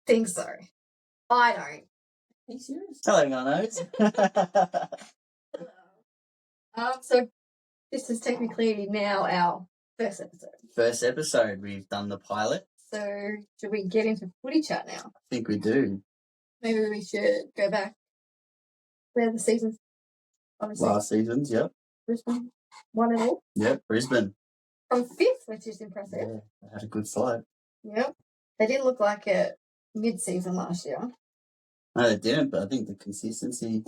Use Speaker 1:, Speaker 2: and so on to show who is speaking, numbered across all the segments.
Speaker 1: think so. I don't.
Speaker 2: Are you serious? Hello, my notes.
Speaker 1: So this is technically now our first episode.
Speaker 2: First episode, we've done the pilot.
Speaker 1: So should we get into footy chat now?
Speaker 2: I think we do.
Speaker 1: Maybe we should go back where the seasons. Obviously.
Speaker 2: Last seasons, yep.
Speaker 1: Brisbane won it all.
Speaker 2: Yep, Brisbane.
Speaker 1: From 5th, which is impressive.
Speaker 2: Yeah, they had a good fight.
Speaker 1: Yep. They didn't look like it mid-season last year.
Speaker 2: No, they didn't, but I think the consistency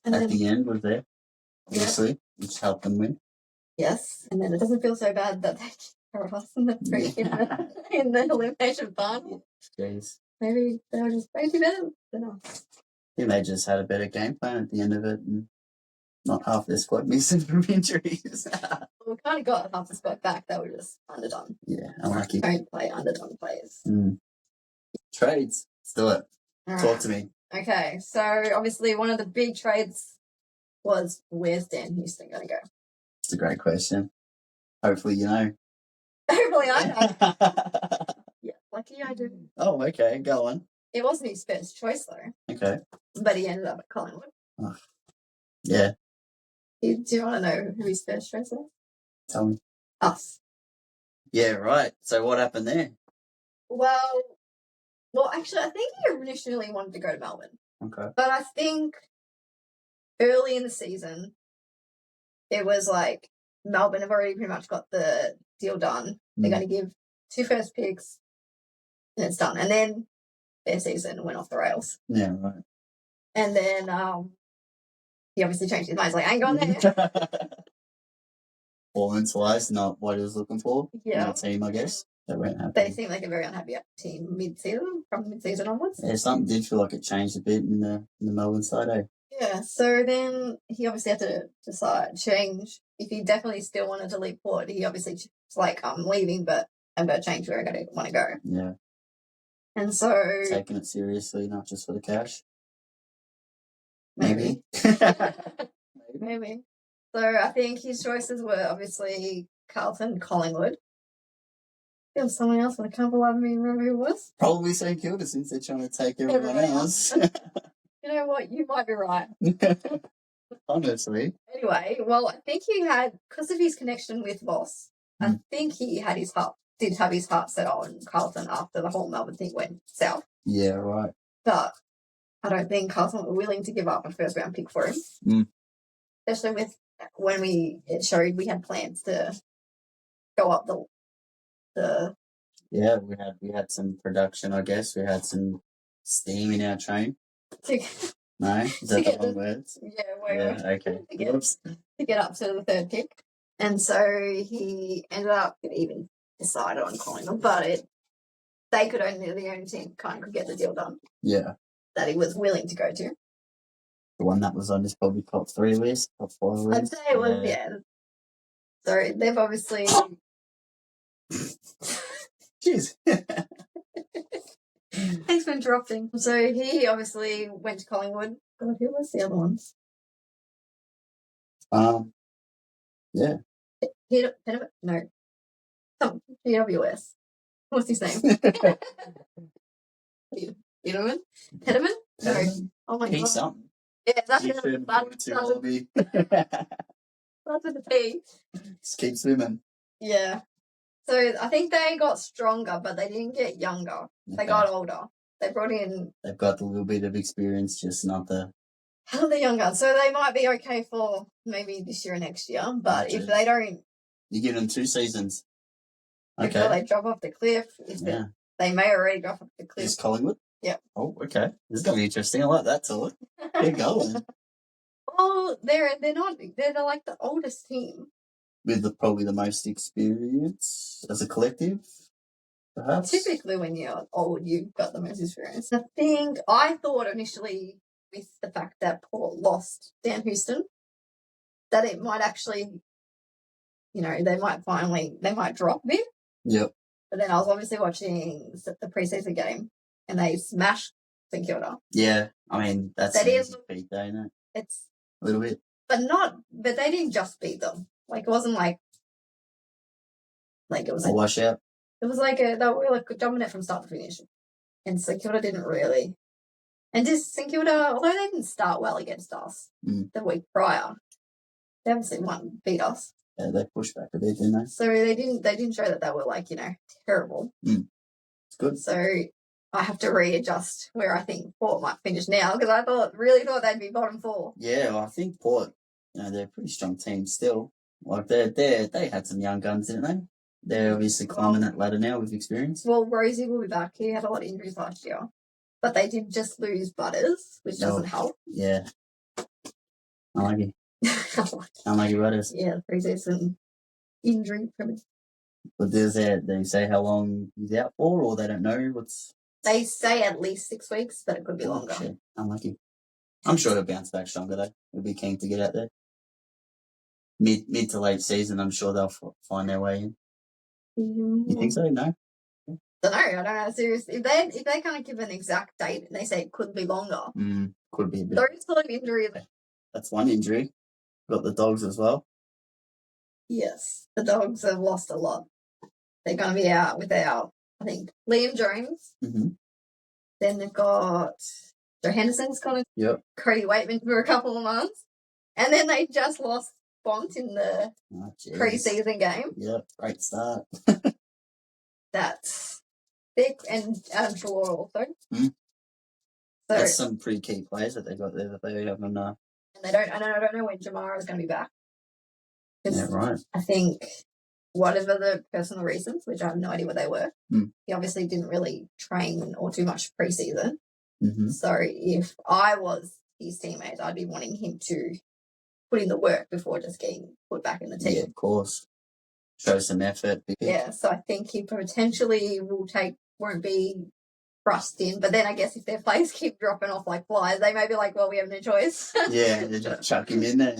Speaker 2: at the end was there, obviously, which helped them win.
Speaker 1: Yes, and then it doesn't feel so bad that they kicked us in the elimination final.
Speaker 2: Jeez.
Speaker 1: Maybe they were just way too better than us.
Speaker 2: I think they just had a better game plan at the end of it and not half their squad missing from injuries.
Speaker 1: We kind of got half the squad back. They were just underdone.
Speaker 2: Yeah, unlucky.
Speaker 1: Don't play underdone players.
Speaker 2: Trades. Let's do it.
Speaker 1: All
Speaker 2: Talk to me.
Speaker 1: Okay, so obviously one of the big trades was, where's Dan Houston going to go?
Speaker 2: It's a great question. Hopefully you know.
Speaker 1: Hopefully I know. Yeah, lucky I do.
Speaker 2: Oh, okay. Go on.
Speaker 1: It wasn't his first choice, though.
Speaker 2: Okay.
Speaker 1: But he ended up at Collingwood.
Speaker 2: Oh. Yeah.
Speaker 1: Do you want to know who his first choice was?
Speaker 2: Tell me.
Speaker 1: Us.
Speaker 2: Yeah, right. So what happened there?
Speaker 1: Well, actually, I think he initially wanted to go to Melbourne.
Speaker 2: Okay.
Speaker 1: But I think early in the season, it was like Melbourne have already pretty much got the deal done. They're going to give 2 first picks, and it's done. And then their season went off the rails.
Speaker 2: Yeah, right.
Speaker 1: And then he obviously changed his mind. He's like, I ain't going there.
Speaker 2: Performance-wise, not what he was looking for.
Speaker 1: Yeah.
Speaker 2: In the team, I guess. They weren't happy.
Speaker 1: They seem like a very unhappy team mid-season, from mid-season onwards.
Speaker 2: Yeah, something did feel like it changed a bit in the Melbourne side, eh?
Speaker 1: Yeah, so then he obviously had to change. If he definitely still wanted to leave Port, he obviously was like, I'm leaving, but I'm going to change where I want to go.
Speaker 2: Yeah.
Speaker 1: And so...
Speaker 2: Taking it seriously, not just for the cash.
Speaker 1: Maybe. Maybe. So I think his choices were obviously Carlton, Collingwood. There was someone else, but I can't believe me remember who it was.
Speaker 2: Probably St Kilda, since they're trying to take everyone else.
Speaker 1: You know what? You might be right.
Speaker 2: Honestly.
Speaker 1: Anyway, well, I think he had, because of his connection with Voss, I think he had did have his heart set on Carlton after the whole Melbourne thing went south.
Speaker 2: Yeah, right.
Speaker 1: But I don't think Carlton were willing to give up a first round pick for him. Especially with when it showed we had plans to go up the
Speaker 2: Yeah, we had some production, I guess. We had some steam in our train. No? Is that the wrong words?
Speaker 1: Yeah,
Speaker 2: okay.
Speaker 1: To get up to the third pick. And so he ended up even decided on Collingwood, but the only team kind of could get the deal done.
Speaker 2: Yeah.
Speaker 1: That he was willing to go to.
Speaker 2: The one that was on his probably top 3 list, top 4 list.
Speaker 1: I'd say it was, yeah. So they've obviously...
Speaker 2: Jeez.
Speaker 1: Thanks for interrupting. So he obviously went to Collingwood. God, who was the other ones?
Speaker 2: Yeah.
Speaker 1: No. Some GWS. What's his name? Peterman? Peterman? No. Oh my God.
Speaker 2: Something.
Speaker 1: Yeah, that's with a P.
Speaker 2: Just keep swimming.
Speaker 1: Yeah. So I think they got stronger, but they didn't get younger. Okay. They got older. They brought in...
Speaker 2: They've got a little bit of experience, just not the...
Speaker 1: They're younger. So they might be okay for maybe this year or next year. But if they don't...
Speaker 2: You give them 2 seasons. Okay.
Speaker 1: Before they drop off the cliff. They may already drop off the cliff.
Speaker 2: Is Collingwood?
Speaker 1: Yeah.
Speaker 2: Oh, okay. This is going to be interesting. I like that talk. Keep going.
Speaker 1: Well, they're not... They're like the oldest team.
Speaker 2: With probably the most experience as a collective, perhaps?
Speaker 1: Typically when you're old, you've got the most experience. I thought initially with the fact that Port lost Dan Houston, that it might actually, they might drop a bit.
Speaker 2: Yep.
Speaker 1: But then I was obviously watching the preseason game and they smashed St Kilda.
Speaker 2: Yeah, I mean, that's an easy beat, though, isn't it?
Speaker 1: It's
Speaker 2: a little bit.
Speaker 1: But they didn't just beat them. Like, it wasn't like it was
Speaker 2: a washout.
Speaker 1: It was like they were like dominant from start to finish. And St Kilda didn't really. And just St Kilda, although they didn't start well against us the week prior, they obviously beat us.
Speaker 2: Yeah, they pushed back a bit, didn't they?
Speaker 1: So they didn't show that they were like, terrible.
Speaker 2: It's good.
Speaker 1: So I have to readjust where I think Port might finish now because I really thought they'd be bottom 4.
Speaker 2: Yeah, well, I think Port, they're a pretty strong team still. Like they had some young guns, didn't they? They're obviously climbing that ladder now with experience.
Speaker 1: Well, Rosie will be back. He had a lot of injuries last year. But they did just lose Butters, which doesn't help.
Speaker 2: Yeah. Unlucky. Unlucky Butters.
Speaker 1: Yeah, pre-season injury.
Speaker 2: But they say how long he's out for, or they don't know what's...
Speaker 1: They say at least 6 weeks, but it could be longer.
Speaker 2: Shit. Unlucky. I'm sure he'll bounce back stronger, though. He'll be keen to get out there. Mid to late season, I'm sure they'll find their way in. You think so? No?
Speaker 1: I don't know. Seriously, if they can't give an exact date and they say it could be longer,
Speaker 2: could be a bit.
Speaker 1: Those sort of injuries.
Speaker 2: That's one injury. Got the Dogs as well.
Speaker 1: Yes, the Dogs have lost a lot. They're going to be out without, I think, Liam Jones. Then they've got Joe Henderson's gone.
Speaker 2: Yep.
Speaker 1: Cody Waitman for a couple of months, and then they just lost Bont in the pre-season game.
Speaker 2: Yep, great start.
Speaker 1: That's thick, and Adam Shaw also. So,
Speaker 2: that's some pretty key players that they got there that they haven't. And
Speaker 1: I don't know when Jamara is going to be back.
Speaker 2: Yeah, right.
Speaker 1: I think whatever the personal reasons, which I have no idea what they were, he obviously didn't really train or too much pre-season. So if I was his teammate, I'd be wanting him to put in the work before just getting put back in the team.
Speaker 2: Yeah, of course. Show some effort.
Speaker 1: Yeah, so I think he potentially won't be thrust in. But then I guess if their players keep dropping off like flies, they may be like, well, we have no choice.
Speaker 2: Yeah, they just chuck him in there.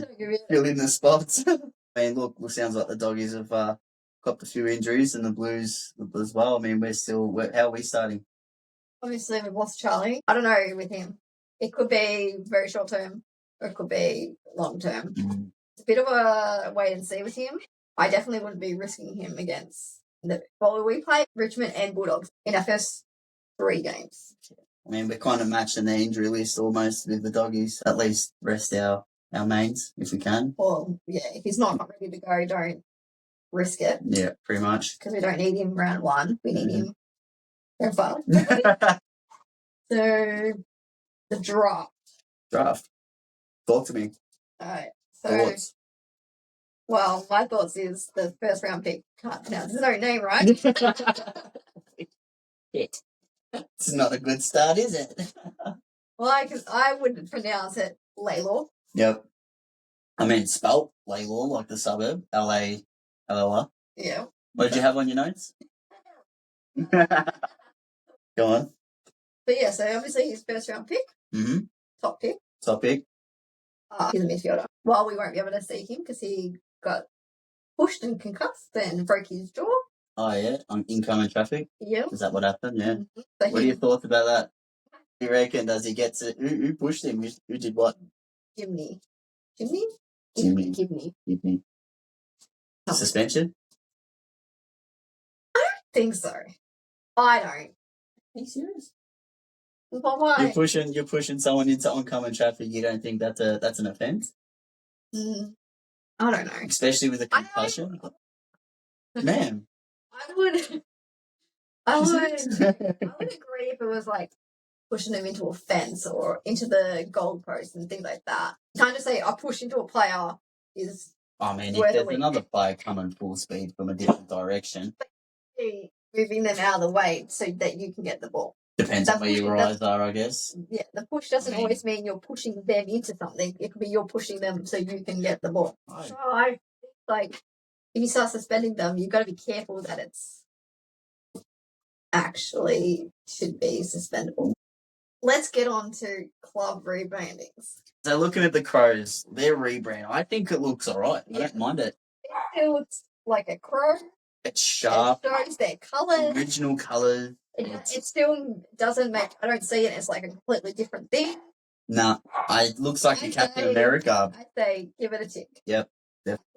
Speaker 2: Fill in the spots. I mean, look, it sounds like the Doggies have got a few injuries and the Blues as well. I mean, how are we starting?
Speaker 1: Obviously, we've lost Charlie. I don't know with him. It could be very short term or it could be long term. It's a bit of a wait and see with him. I definitely wouldn't be risking him against we played Richmond and Bulldogs in our first 3 games.
Speaker 2: I mean, we're kind of matching the injury list almost with the Doggies. At least rest our mains if we can.
Speaker 1: Well, yeah, if he's not ready to go, don't risk it.
Speaker 2: Yeah, pretty much.
Speaker 1: Because we don't need him round 1. We need him very far. So, the draft. Talk
Speaker 2: to me.
Speaker 1: All right. So, thoughts? Well, my thoughts is the first round pick. Can't pronounce his own name, right?
Speaker 2: Shit. It's not a good start, is it?
Speaker 1: Well, because I would pronounce it Laylor.
Speaker 2: Yep. I mean, spelt Laylor, like the suburb. L-A-L-L-R.
Speaker 1: Yeah.
Speaker 2: What did you have on your notes? Go on.
Speaker 1: But yeah, so obviously his first round pick. Top pick. He's a midfielder. Well, we won't be able to see him because he got pushed and concussed and broke his jaw.
Speaker 2: Oh, yeah? On incoming traffic?
Speaker 1: Yeah.
Speaker 2: Is that what happened? Yeah.
Speaker 1: So
Speaker 2: what are your thoughts about that? You reckon, does he get to... Who pushed him? Who did what?
Speaker 1: Jimmy.
Speaker 2: Suspension?
Speaker 1: I don't think so. I don't.
Speaker 2: Are you serious?
Speaker 1: Well, why?
Speaker 2: You're pushing someone into oncoming traffic. You don't think that's an offence?
Speaker 1: I don't know.
Speaker 2: Especially with a concussion? Ma'am.
Speaker 1: I would agree if it was like pushing them into a fence or into the goalpost and things like that. You can't just say I push into a player is.
Speaker 2: I mean, if there's another player coming full speed from a different direction,
Speaker 1: moving them out of the way so that you can get the ball.
Speaker 2: Depends on where your eyes are, I guess.
Speaker 1: Yeah, the push doesn't always mean you're pushing them into something. It could be you're pushing them so you can get the ball.
Speaker 2: Right.
Speaker 1: So I think, like, if you start suspending them, you've got to be careful that it's actually should be suspendable. Let's get on to club rebrandings.
Speaker 2: So looking at the Crows, their rebrand, I think it looks all right. Yeah. I don't mind it.
Speaker 1: It still looks like a crow.
Speaker 2: It's sharp.
Speaker 1: It shows their colours.
Speaker 2: Original colours.
Speaker 1: It still doesn't make... I don't see it as like a completely different thing.
Speaker 2: Nah, it looks like a Captain America.
Speaker 1: I'd say give it a tick.
Speaker 2: Yep.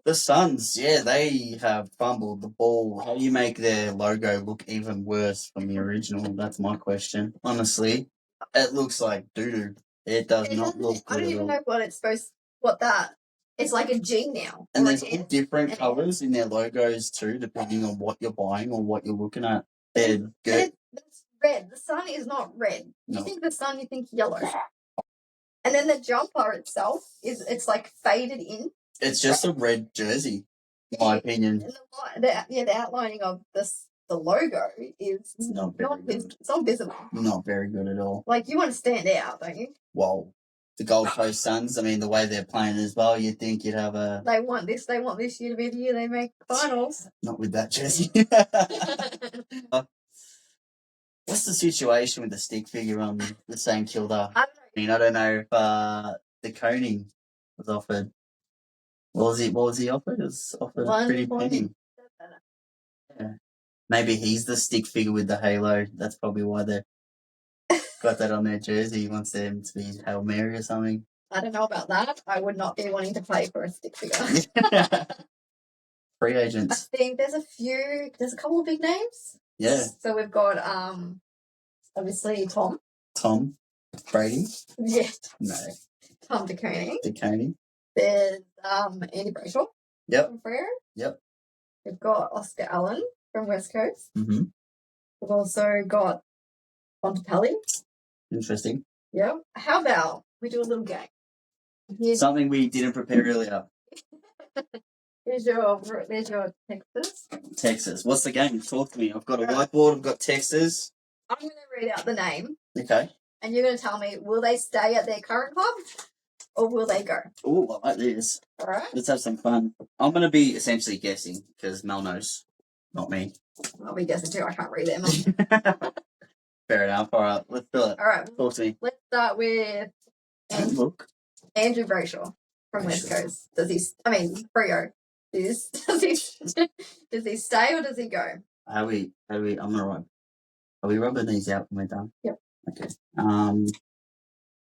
Speaker 2: The Suns, yeah, they have fumbled the ball. How do you make their logo look even worse from the original? That's my question. Honestly, it looks like doo-doo. It does not look
Speaker 1: I
Speaker 2: good
Speaker 1: don't
Speaker 2: at
Speaker 1: even
Speaker 2: all.
Speaker 1: know what it's what that. It's like a G now.
Speaker 2: And there's all different colours in their logos too, depending on what you're buying or what you're looking at. They're good.
Speaker 1: It's red. The sun is not red.
Speaker 2: No.
Speaker 1: You think the sun, you think yellow. And then the jumper itself it's like faded in.
Speaker 2: It's just a red jersey, in my opinion.
Speaker 1: And the outlining of the logo is
Speaker 2: not good.
Speaker 1: It's not visible.
Speaker 2: Not very good at all.
Speaker 1: Like, you want to stand out, don't you?
Speaker 2: Well, the Gold Coast Suns, I mean, the way they're playing as well, you'd think you'd have a...
Speaker 1: They want this year to be the year they make finals.
Speaker 2: Not with that jersey. What's the situation with the stick figure on the St Kilda? I don't know if the coning was offered. What was he offered? It was offered a pretty penny. Yeah. Maybe he's the stick figure with the halo. That's probably why they got that on their jersey. He wants them to be Hail Mary or something.
Speaker 1: I don't know about that. I would not be wanting to play for a stick figure.
Speaker 2: Free agents.
Speaker 1: I think there's a couple of big names.
Speaker 2: Yeah.
Speaker 1: So we've got obviously Tom.
Speaker 2: Tom Brady.
Speaker 1: Yeah.
Speaker 2: No.
Speaker 1: Tom DeConey. There's Andy Brayshaw.
Speaker 2: Yep.
Speaker 1: From Freo.
Speaker 2: Yep.
Speaker 1: We've got Oscar Allen from West Coast.
Speaker 2: Mm-hmm.
Speaker 1: We've also got Bontempelli.
Speaker 2: Interesting.
Speaker 1: Yep. How about we do a little game?
Speaker 2: Something we didn't prepare earlier.
Speaker 1: There's your Texas.
Speaker 2: Texas. What's the game? Talk to me. I've got a whiteboard. I've got Texas.
Speaker 1: I'm going to read out the name.
Speaker 2: Okay.
Speaker 1: And you're going to tell me, will they stay at their current club or will they go?
Speaker 2: Oh, I like this.
Speaker 1: All right.
Speaker 2: Let's have some fun. I'm going to be essentially guessing because Mel knows, not me.
Speaker 1: I'll be guessing too. I can't read them.
Speaker 2: Fair enough. All right. Let's do it.
Speaker 1: All right.
Speaker 2: Talk to me.
Speaker 1: Let's start with Andrew Brayshaw from West Coast. Freo. Does he stay or does he go?
Speaker 2: I'm gonna write. Are we rubbing these out when we're done?
Speaker 1: Yep.
Speaker 2: Okay.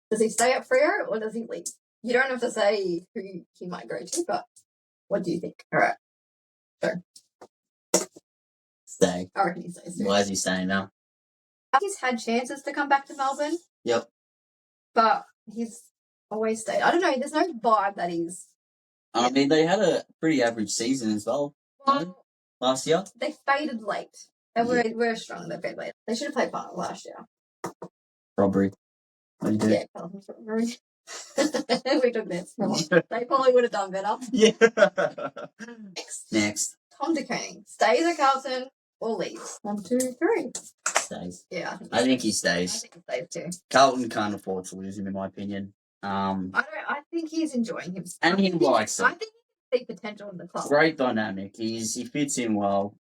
Speaker 1: Does he stay at Freo or does he leave? You don't have to say who he might go to, but what do you think? All right. So.
Speaker 2: Stay.
Speaker 1: I reckon he stays.
Speaker 2: Why is he staying now?
Speaker 1: He's had chances to come back to Melbourne.
Speaker 2: Yep.
Speaker 1: But he's always stayed. I don't know. There's no vibe that he's.
Speaker 2: I mean, they had a pretty average season as well. Last year.
Speaker 1: They faded late. They were strong. They faded late. They should have played final last year.
Speaker 2: Robbery. What do you do?
Speaker 1: Yeah, robbery. We took this. They probably would have done better.
Speaker 2: Yeah. Next.
Speaker 1: Tom DeConey stays at Carlton or leaves. 1, 2, 3.
Speaker 2: Stays.
Speaker 1: Yeah,
Speaker 2: I think he stays.
Speaker 1: I think he stays too.
Speaker 2: Carlton can't afford to lose him, in my opinion.
Speaker 1: I think he's enjoying himself.
Speaker 2: And he likes it.
Speaker 1: I think he can see potential in the club.
Speaker 2: Great dynamic. He fits in well.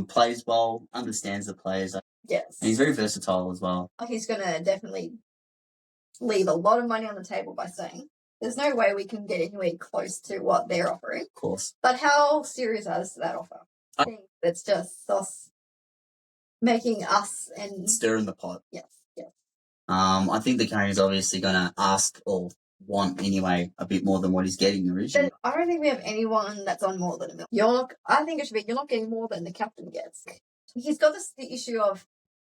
Speaker 2: Plays well. Understands the players.
Speaker 1: Yes.
Speaker 2: And he's very versatile as well.
Speaker 1: He's going to definitely leave a lot of money on the table by staying. There's no way we can get anywhere close to what they're offering.
Speaker 2: Of course.
Speaker 1: But how serious is that offer? I think it's just us making us and
Speaker 2: stirring the pot.
Speaker 1: Yes.
Speaker 2: I think the Canadians obviously going to ask or want anyway a bit more than what he's getting originally.
Speaker 1: I don't think we have anyone that's on more than $1 million. I think it should be you're not getting more than the captain gets. He's got the issue of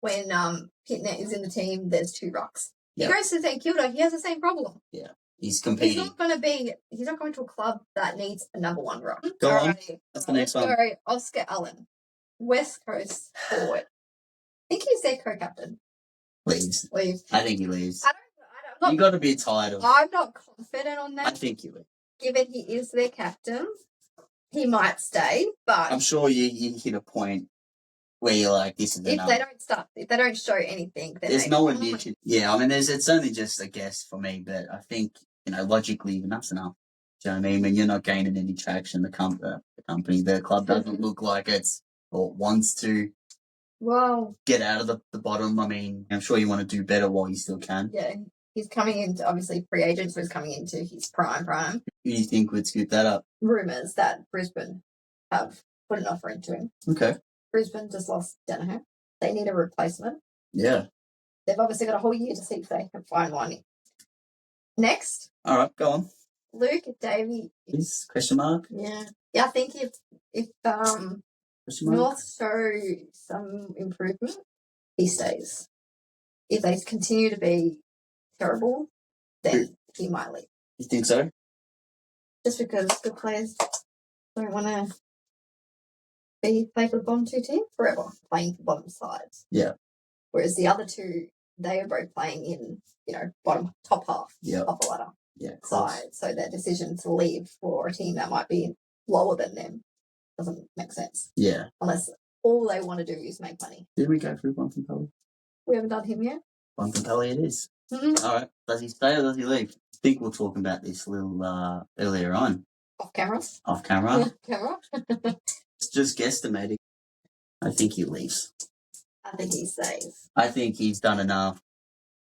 Speaker 1: when Pitnet is in the team, there's 2 rucks. He goes to St Kilda, he has the same problem.
Speaker 2: Yeah. He's competing.
Speaker 1: He's not going to a club that needs a number 1 ruck.
Speaker 2: Go on. That's the next one.
Speaker 1: Sorry, Oscar Allen, West Coast forward. I think he's their co-captain.
Speaker 2: Leaves. I think he leaves. You got to be tired of.
Speaker 1: I'm not confident on that.
Speaker 2: I think you would.
Speaker 1: Given he is their captain, he might stay, but
Speaker 2: I'm sure you hit a point where you're like, this is enough.
Speaker 1: If they don't show anything, then
Speaker 2: there's no one near you. Yeah, I mean, it's only just a guess for me, but I think logically enough's enough. Do you know what I mean? When you're not gaining any traction, the company, the club doesn't look like it's or wants to.
Speaker 1: Well,
Speaker 2: get out of the bottom. I mean, I'm sure you want to do better while you still can.
Speaker 1: Yeah, he's coming into obviously free agent, so he's coming into his prime.
Speaker 2: Who do you think would scoop that up?
Speaker 1: Rumours that Brisbane have put an offer into him.
Speaker 2: Okay.
Speaker 1: Brisbane just lost Danaher. They need a replacement.
Speaker 2: Yeah.
Speaker 1: They've obviously got a whole year to see if they can find one. Next.
Speaker 2: All right, go on.
Speaker 1: Luke Davey
Speaker 2: is question mark.
Speaker 1: Yeah, I think if North show some improvement, he stays. If they continue to be terrible, then he might leave.
Speaker 2: You think so?
Speaker 1: Just because good players don't want to play for the bottom two teams forever, playing for bottom sides.
Speaker 2: Yeah.
Speaker 1: Whereas the other two, they are both playing in, bottom top half of the ladder side. So their decision to leave for a team that might be lower than them doesn't make sense.
Speaker 2: Yeah.
Speaker 1: Unless all they want to do is make money.
Speaker 2: Did we go through Bontempelli?
Speaker 1: We haven't done him yet.
Speaker 2: Bontempelli it is.
Speaker 1: Mm-hmm.
Speaker 2: All right. Does he stay or does he leave? I think we'll talk about this a little earlier on.
Speaker 1: Off camera.
Speaker 2: Just guesstimating. I think he leaves.
Speaker 1: I think he stays.
Speaker 2: I think he's done enough.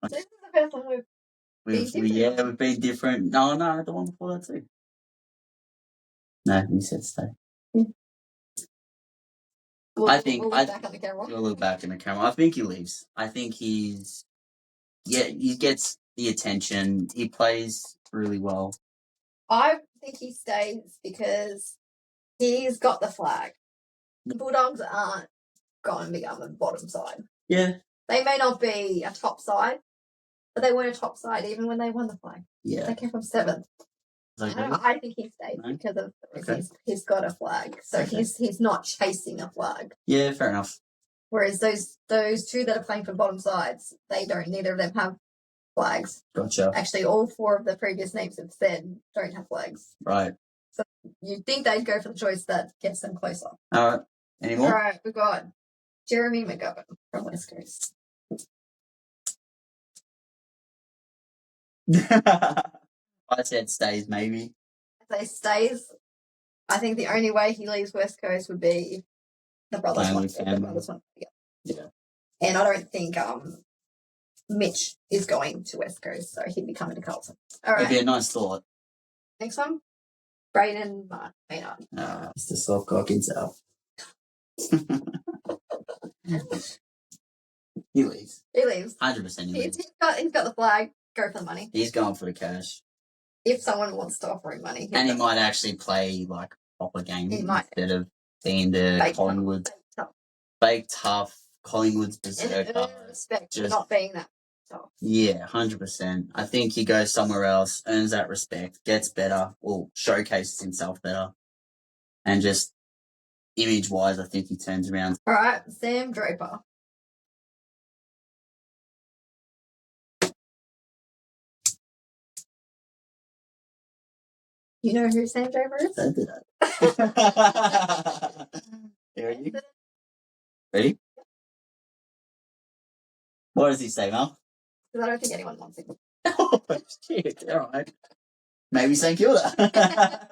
Speaker 1: This is the first one we've
Speaker 2: been different. No, the one before that too. No, he said stay.
Speaker 1: We'll look back on the camera.
Speaker 2: We'll look back in the camera. I think he leaves. I think he gets the attention. He plays really well.
Speaker 1: I think he stays because he's got the flag. The Bulldogs aren't going to become a bottom side.
Speaker 2: Yeah.
Speaker 1: They may not be a top side, but they weren't a top side even when they won the flag.
Speaker 2: Yeah.
Speaker 1: They came from 7th. I think he stays because of he's got a flag. So he's not chasing a flag.
Speaker 2: Yeah, fair enough.
Speaker 1: Whereas those two that are playing for bottom sides, neither of them have flags.
Speaker 2: Gotcha.
Speaker 1: Actually, all 4 of the previous names have said don't have flags.
Speaker 2: Right.
Speaker 1: So you'd think they'd go for the choice that gets them closer.
Speaker 2: All right. Any more?
Speaker 1: All right, we've got Jeremy McGovern from West Coast.
Speaker 2: I said stays, maybe.
Speaker 1: If they stays, I think the only way he leaves West Coast would be the brothers want to go.
Speaker 2: Yeah.
Speaker 1: And I don't think Mitch is going to West Coast, so he'd be coming to Carlton. All right.
Speaker 2: It'd be a nice thought.
Speaker 1: Next one, Braden Maynard.
Speaker 2: Mr. Softcock himself. He leaves. 100% he leaves.
Speaker 1: He's got the flag. Go for the money.
Speaker 2: He's going for the cash.
Speaker 1: If someone wants to offer him money.
Speaker 2: And he might actually play like proper games instead of being the Collingwood. Fake tough. Collingwood's berserker.
Speaker 1: Respect for not being that tough.
Speaker 2: Yeah, 100%. I think he goes somewhere else, earns that respect, gets better, or showcases himself better. And just image-wise, I think he turns around.
Speaker 1: All right, Sam Draper. You know who Sam Draper is?
Speaker 2: So did I. Ready? What does he say, Mel?
Speaker 1: Because I don't think anyone wants him.
Speaker 2: Oh, shit. All right. Maybe St Kilda.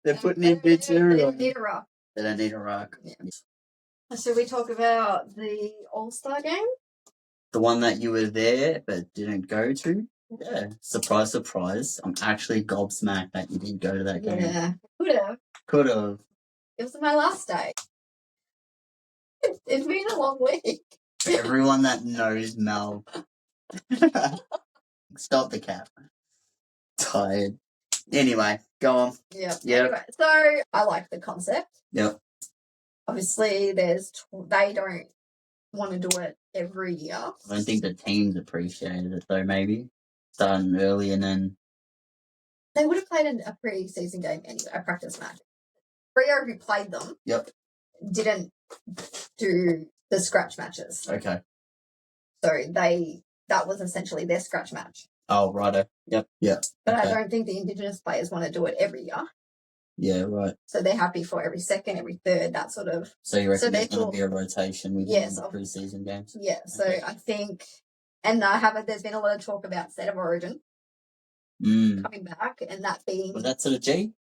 Speaker 2: They're putting in bits here.
Speaker 1: They don't need a rock.
Speaker 2: They don't need a rock.
Speaker 1: Yeah. Should we talk about the All-Star game?
Speaker 2: The one that you were there but didn't go to? Yeah. Surprise, surprise. I'm actually gobsmacked that you didn't go to that game.
Speaker 1: Yeah. Could have. It was my last day. It's been a long week.
Speaker 2: Everyone that knows Mel. Stop the cap. Tired. Anyway, go on.
Speaker 1: Yeah.
Speaker 2: Yep.
Speaker 1: Anyway, so I like the concept.
Speaker 2: Yep.
Speaker 1: Obviously, they don't want to do it every year.
Speaker 2: I don't think the teams appreciated it though. Maybe starting early and then
Speaker 1: they would have played a pre-season game anyway, a practice match. Rio, who played them, didn't do the scratch matches.
Speaker 2: Okay.
Speaker 1: So that was essentially their scratch match.
Speaker 2: Oh, righto. Yep.
Speaker 1: But I don't think the Indigenous players want to do it every year.
Speaker 2: Yeah, right.
Speaker 1: So they're happy for every second, every third, that sort of.
Speaker 2: So you reckon there's going to be a rotation with the pre-season games?
Speaker 1: Yeah, so I think, and there's been a lot of talk about State of Origin coming back, and that being.
Speaker 2: Was that sort of G?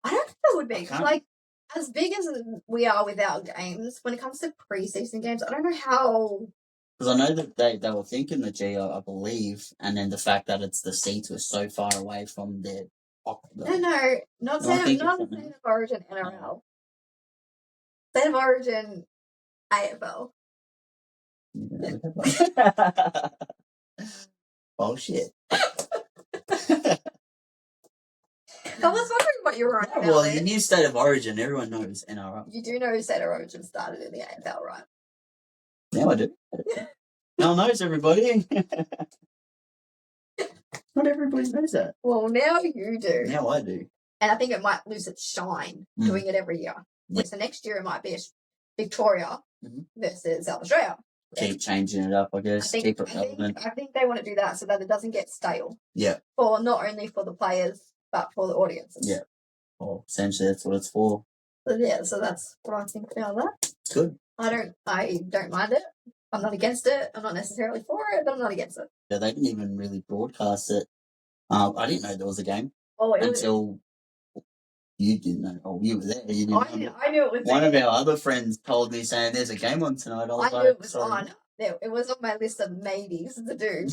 Speaker 1: I don't think that would be. Like, as big as we are with our games, when it comes to pre-season games, I don't know how.
Speaker 2: Because I know that they were thinking the G, I believe, and then the fact that the seats were so far away from their.
Speaker 1: No, not State of Origin NRL. State of Origin AFL.
Speaker 2: Bullshit.
Speaker 1: I was wondering what you were on about.
Speaker 2: Well, the new state of origin, everyone knows NRL.
Speaker 1: You do know state of origin started in the AFL, right?
Speaker 2: Now I do. No one knows, everybody. Not everybody knows that.
Speaker 1: Well, now you do.
Speaker 2: Now I do.
Speaker 1: And I think it might lose its shine doing it every year. Yeah. So next year it might be Victoria versus South Australia.
Speaker 2: Keep changing it up, I guess. Keep it relevant.
Speaker 1: I think they want to do that so that it doesn't get stale.
Speaker 2: Yeah.
Speaker 1: For not only for the players, but for the audiences.
Speaker 2: Yeah. Well, essentially that's what it's for.
Speaker 1: So that's what I think about that.
Speaker 2: It's good.
Speaker 1: I don't mind it. I'm not against it. I'm not necessarily for it, but I'm not against it.
Speaker 2: Yeah, they didn't even really broadcast it. I didn't know there was a game until you didn't know. Oh, you were there. You didn't know.
Speaker 1: I knew it was.
Speaker 2: One of our other friends told me saying there's a game on tonight. I
Speaker 1: knew it was on. It was on my list of maybes to do.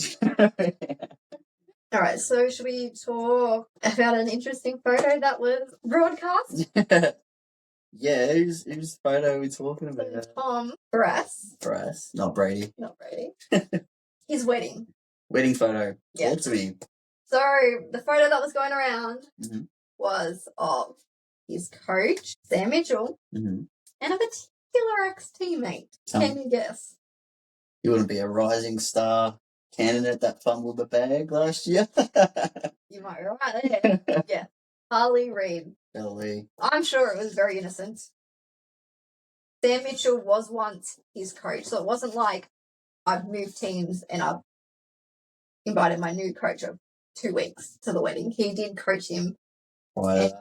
Speaker 1: All right, so should we talk about an interesting photo that was broadcast?
Speaker 2: Yeah, whose photo are we talking about?
Speaker 1: Tom Brass,
Speaker 2: not Brady.
Speaker 1: His wedding.
Speaker 2: Wedding photo.
Speaker 1: Yeah.
Speaker 2: Talk to me.
Speaker 1: So the photo that was going around was of his coach, Sam Mitchell, and a particular ex-teammate. Can you guess?
Speaker 2: You wouldn't be a rising star candidate that fumbled the bag last year?
Speaker 1: You might be right there. Yeah. Harley Reid.
Speaker 2: Ellie.
Speaker 1: I'm sure it was very innocent. Sam Mitchell was once his coach, so it wasn't like I've moved teams and I've invited my new coach of 2 weeks to the wedding. He did coach him and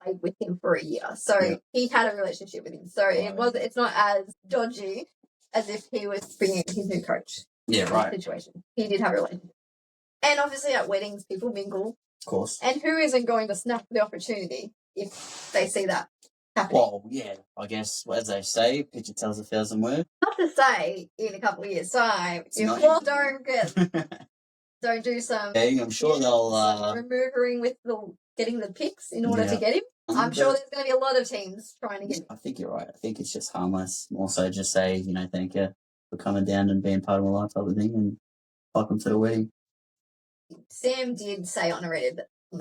Speaker 1: played with him for a year. So he had a relationship with him. So it's not as dodgy as if he was bringing his new coach.
Speaker 2: Yeah, right.
Speaker 1: Situation. He did have a relationship. And obviously at weddings, people mingle.
Speaker 2: Of course.
Speaker 1: And who isn't going to snap the opportunity if they see that happening?
Speaker 2: Well, yeah, I guess, as they say, picture tells 1,000 words.
Speaker 1: Not to say in a couple of years' time, don't do some.
Speaker 2: I'm sure they'll
Speaker 1: removing with getting the picks in order to get him. I'm sure there's going to be a lot of teams trying to get him.
Speaker 2: I think you're right. I think it's just harmless. More so just say, thank you for coming down and being part of my life type of thing and welcome to the wedding.
Speaker 1: Sam did say on the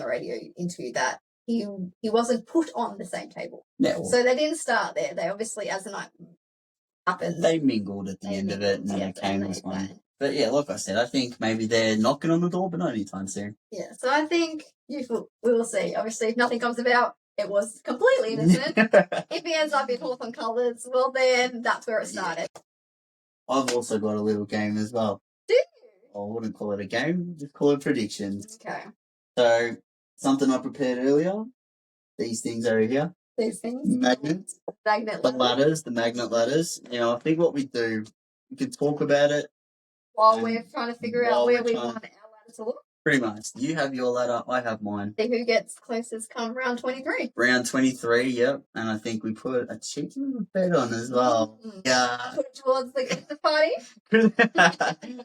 Speaker 1: radio interview that he wasn't put on the same table.
Speaker 2: Yeah.
Speaker 1: So they didn't start there. They obviously, as the night happened,
Speaker 2: they mingled at the end of it and came as one. But yeah, like I said, I think maybe they're knocking on the door, but not anytime soon.
Speaker 1: Yeah, so I think we will see. Obviously, if nothing comes about, it was completely innocent. If he ends up in Hawthorn colours, well then that's where it started.
Speaker 2: I've also got a little game as well.
Speaker 1: Do you?
Speaker 2: I wouldn't call it a game, just call it predictions.
Speaker 1: Okay.
Speaker 2: So, something I prepared earlier. These things over here.
Speaker 1: These things?
Speaker 2: Magnets. The ladders, the magnet ladders. I think what we do, we can talk about it.
Speaker 1: While we're trying to figure out where we want our ladder to look.
Speaker 2: Pretty much. You have your ladder, I have mine.
Speaker 1: See who gets closest come round 23.
Speaker 2: Round 23, yep. And I think we put a cheeky little bet on as well. Yeah.
Speaker 1: Put it towards the Christmas party.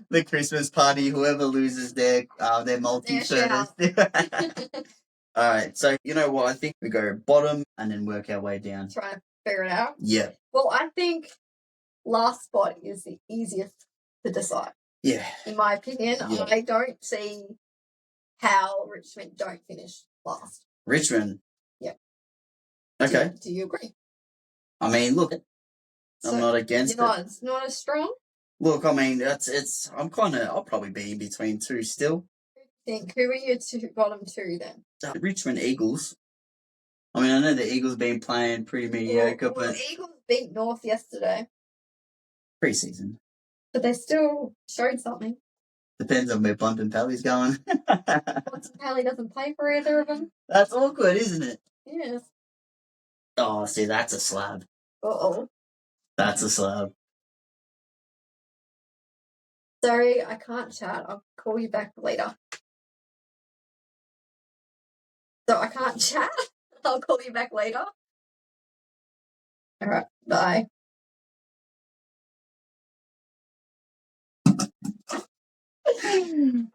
Speaker 2: The Christmas party, whoever loses their multi-service. All right, so you know what? I think we go bottom and then work our way down.
Speaker 1: Try and figure it out.
Speaker 2: Yeah.
Speaker 1: Well, I think last spot is the easiest to decide.
Speaker 2: Yeah.
Speaker 1: In my opinion, I don't see how Richmond don't finish last.
Speaker 2: Richmond?
Speaker 1: Yeah.
Speaker 2: Okay.
Speaker 1: Do you agree?
Speaker 2: I mean, look, I'm not against it.
Speaker 1: It's not as strong?
Speaker 2: Look, I mean, I'll probably be in between two still.
Speaker 1: Who are your bottom two then?
Speaker 2: Richmond Eagles. I mean, I know the Eagles been playing pretty mediocre, but
Speaker 1: the Eagles beat North yesterday.
Speaker 2: Pre-season.
Speaker 1: But they still showed something.
Speaker 2: Depends on where Bunt and Pally's going.
Speaker 1: Bunt and Pally doesn't play for either of them.
Speaker 2: That's awkward, isn't it?
Speaker 1: Yes.
Speaker 2: Oh, see, that's a slab.
Speaker 1: Uh-oh.
Speaker 2: That's a slab.
Speaker 1: Sorry, I can't chat. I'll call you back later. So I can't chat? I'll call you back later. All right, bye.